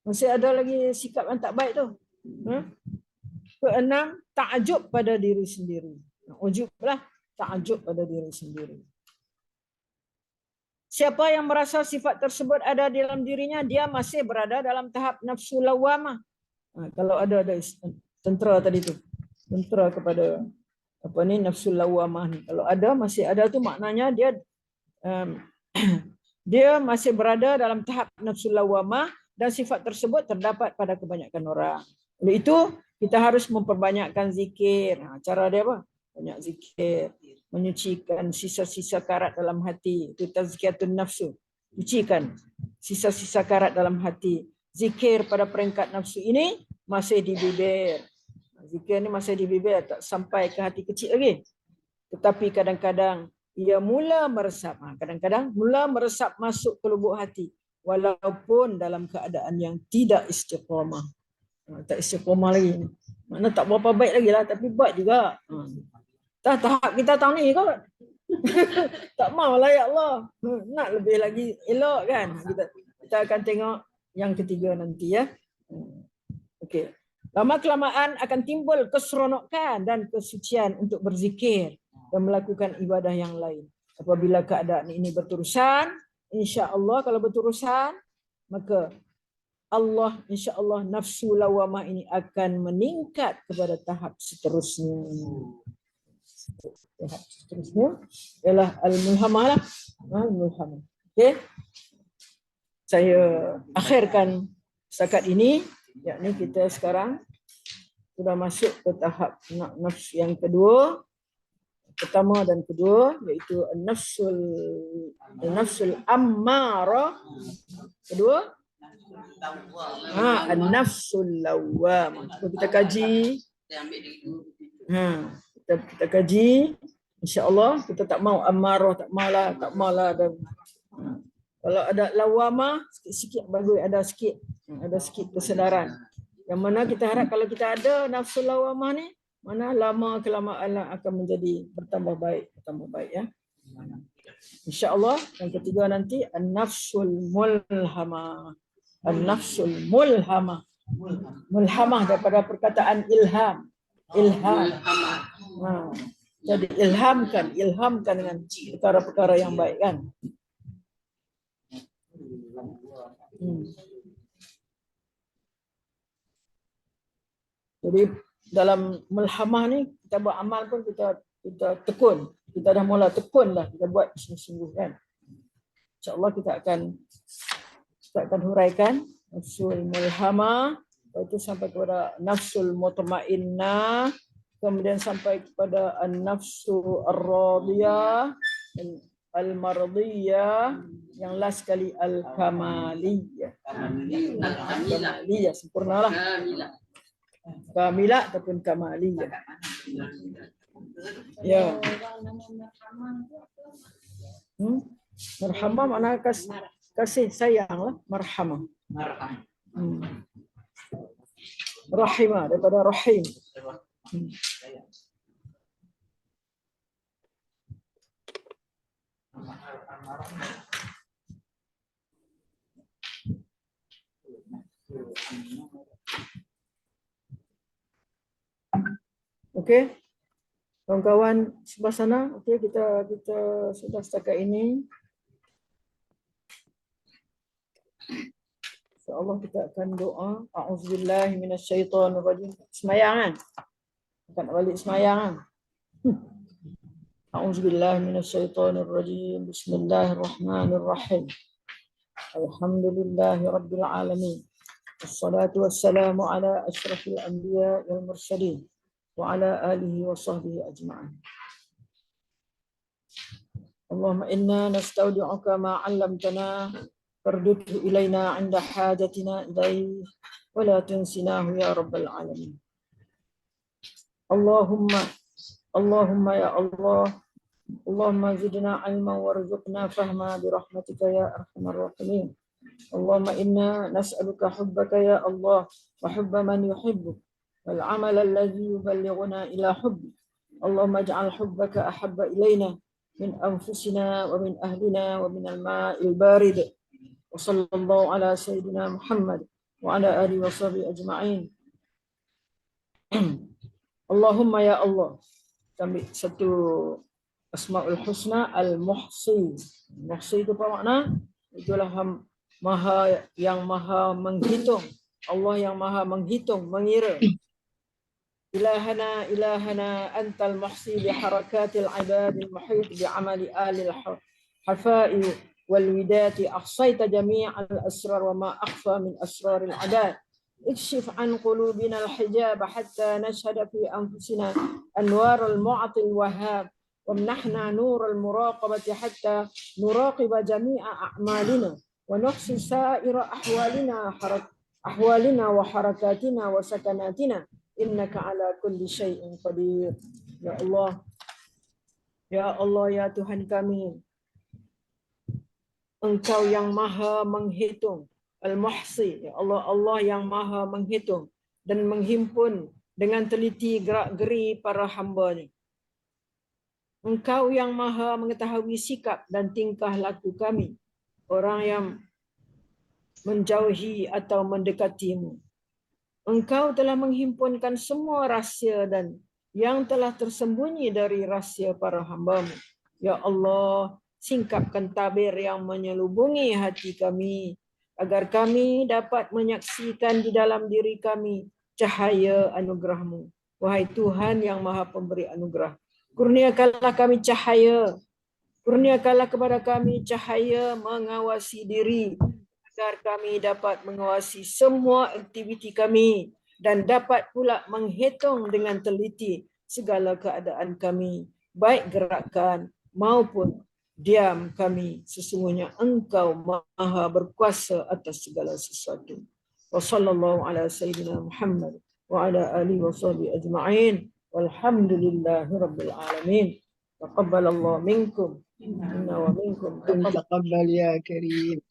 Masih ada lagi sikap yang tak baik tu. Keenam, ta'ajub pada diri sendiri. Ujub lah, ta'ajub pada diri sendiri. Siapa yang merasa sifat tersebut ada di dalam dirinya, dia masih berada dalam tahap nafsu lawamah. Kalau ada tentera tadi tu, tentera kepada nafsu lawamah ni. Kalau ada, masih ada tu maknanya dia dia masih berada dalam tahap nafsu lawamah dan sifat tersebut terdapat pada kebanyakan orang. Oleh itu, kita harus memperbanyakkan zikir. Cara dia apa? Banyak zikir. Menyucikan sisa-sisa karat dalam hati. Itu tazkiyatun nafsu. Sucikan sisa-sisa karat dalam hati. Zikir pada peringkat nafsu ini masih di bibir. Zikir ni masih di bibir, tak sampai ke hati kecil lagi. Tetapi kadang-kadang ia mula meresap. Kadang-kadang mula meresap masuk ke lubuk hati. Walaupun dalam keadaan yang tidak istiqamah. Tak istiqamah lagi. Maknanya tak berapa baik lagi lah, tapi buat juga. Tahap kita tahun ni kot. Tak maulah ya Allah. Nak lebih lagi elok kan. Kita akan tengok yang ketiga nanti ya. Okey. Lama kelamaan akan timbul keseronokan dan kesucian untuk berzikir dan melakukan ibadah yang lain. Apabila keadaan ini berterusan, insya-Allah kalau berterusan, maka Allah insya-Allah nafsu lawamah ini akan meningkat kepada tahap seterusnya. Tahap seterusnya ialah al-mulhamah lah. Al-mulhamah. Okey. Saya akhirkan setakat ini, yakni kita sekarang sudah masuk ke tahap nafsu yang kedua. Pertama dan kedua iaitu an-nafsul ammarah. Kedua an-nafsul lawwamah. Kita kaji. Kita kaji, insya-Allah kita tak mau amarah, tak maulah dan kalau ada lawamah sikit bagus, ada sikit kesedaran. Yang mana kita harap kalau kita ada nafsu lawamah ni, mana lama kelamaan akan menjadi bertambah baik ya. Insya-Allah yang ketiga nanti an-nafsul mulhamah. An-nafsul mulhamah. Mulhamah daripada perkataan ilham. Jadi ilhamkan dengan perkara-perkara yang baik kan. Jadi dalam mulhamah ni kita buat amal pun kita tekun. Kita dah mula tekun dah, kita buat sungguh-sungguh kan. Insya-Allah kita akan huraikan nafsul mulhamah, itu sampai kepada nafsul mutmainnah, kemudian sampai kepada an-nafsu ar-radiyah, al-mardiyah, yang last sekali al-kamaliyah. Kamaliyah, sempurnalah. Kamilah ataupun kamaliyah. Ya. Marhamah makna kasih sayang lah, marhamah. Rahimah daripada rahim. Okey. Kawan-kawan sebelah sana, okey, kita sudah setakat ini. InsyaAllah kita akan doa. A'udzubillahi minasyaitonirrajim. Semayang kan? Bukan balik semayang kan? A'udzubillahi minasyaitonirrajim. Bismillahirrahmanirrahim. Alhamdulillahi rabbil alamin. Wassalatu wassalamu ala asyrafil anbiya wal mursalin wa ala alihi wa sahbihi ajma'in. Allahumma inna nastaudi'uka ma 'allamtana fardudhu ilaina 'inda hajatina ilaih wa la tunsinahu ya rabbal alamin. Allahumma ya Allah, Allahumma zidna 'ilman warzuqna fahma bi rahmatika ya arhamar rahimin. Allahumma inna nas'aluka hubbaka ya Allah wa hubba man yuhibbuk wal 'amal alladhi yuballighuna ila hubbik. Allahumma ij'al hubbaka ahabba ilaina min anfusina wa min ahlina wa min al-ma'il barid. Wa sallallahu ala sayyidina Muhammad wa ala alihi wa sahbihi ajma'in. Allahumma ya Allah. Kami satu Asmaul Husna Al-Muhsi. Muhsi itu apa makna? Itulah yang maha menghitung. Allah yang maha menghitung, mengira. Ilahana antal muhsi bi harakatil ibadil muhit bi amali alil hafai wal widati ahsaita jami'al asrar wa ma akhfa min asraril adad. اكشف عن قلوبنا الحجاب حتى نشهد في أنفسنا أنوار المعطي الوهاب وامنحنا نور المراقبة حتى نراقب جميع أعمالنا ونحصي سائر أحوالنا وحركاتنا وسكناتنا إنك على كل شيء قدير. Ya Allah, ya Tuhan kami, Engkau yang maha menghitung. Al-Muhsi, ya Allah, Allah yang maha menghitung dan menghimpun dengan teliti gerak-geri para hamba-Nya. Engkau yang maha mengetahui sikap dan tingkah laku kami, orang yang menjauhi atau mendekati-Mu. Engkau telah menghimpunkan semua rahsia dan yang telah tersembunyi dari rahsia para hamba-Mu. Ya Allah, singkapkan tabir yang menyelubungi hati kami, agar kami dapat menyaksikan di dalam diri kami cahaya anugerah-Mu. Wahai Tuhan yang maha pemberi anugerah, kurniakanlah kami cahaya, kurniakanlah kepada kami cahaya mengawasi diri, agar kami dapat mengawasi semua aktiviti kami dan dapat pula menghitung dengan teliti segala keadaan kami, baik gerakan maupun diam kami. Sesungguhnya Engkau maha berkuasa atas segala sesuatu. Wa sallallahu ala sayyidina Muhammad wa ala alihi wa sahbihi ajma'in. Walhamdulillahi rabbil alamin. Taqabbalallahu minkum inna wa minkum. Taqabbal ya karim.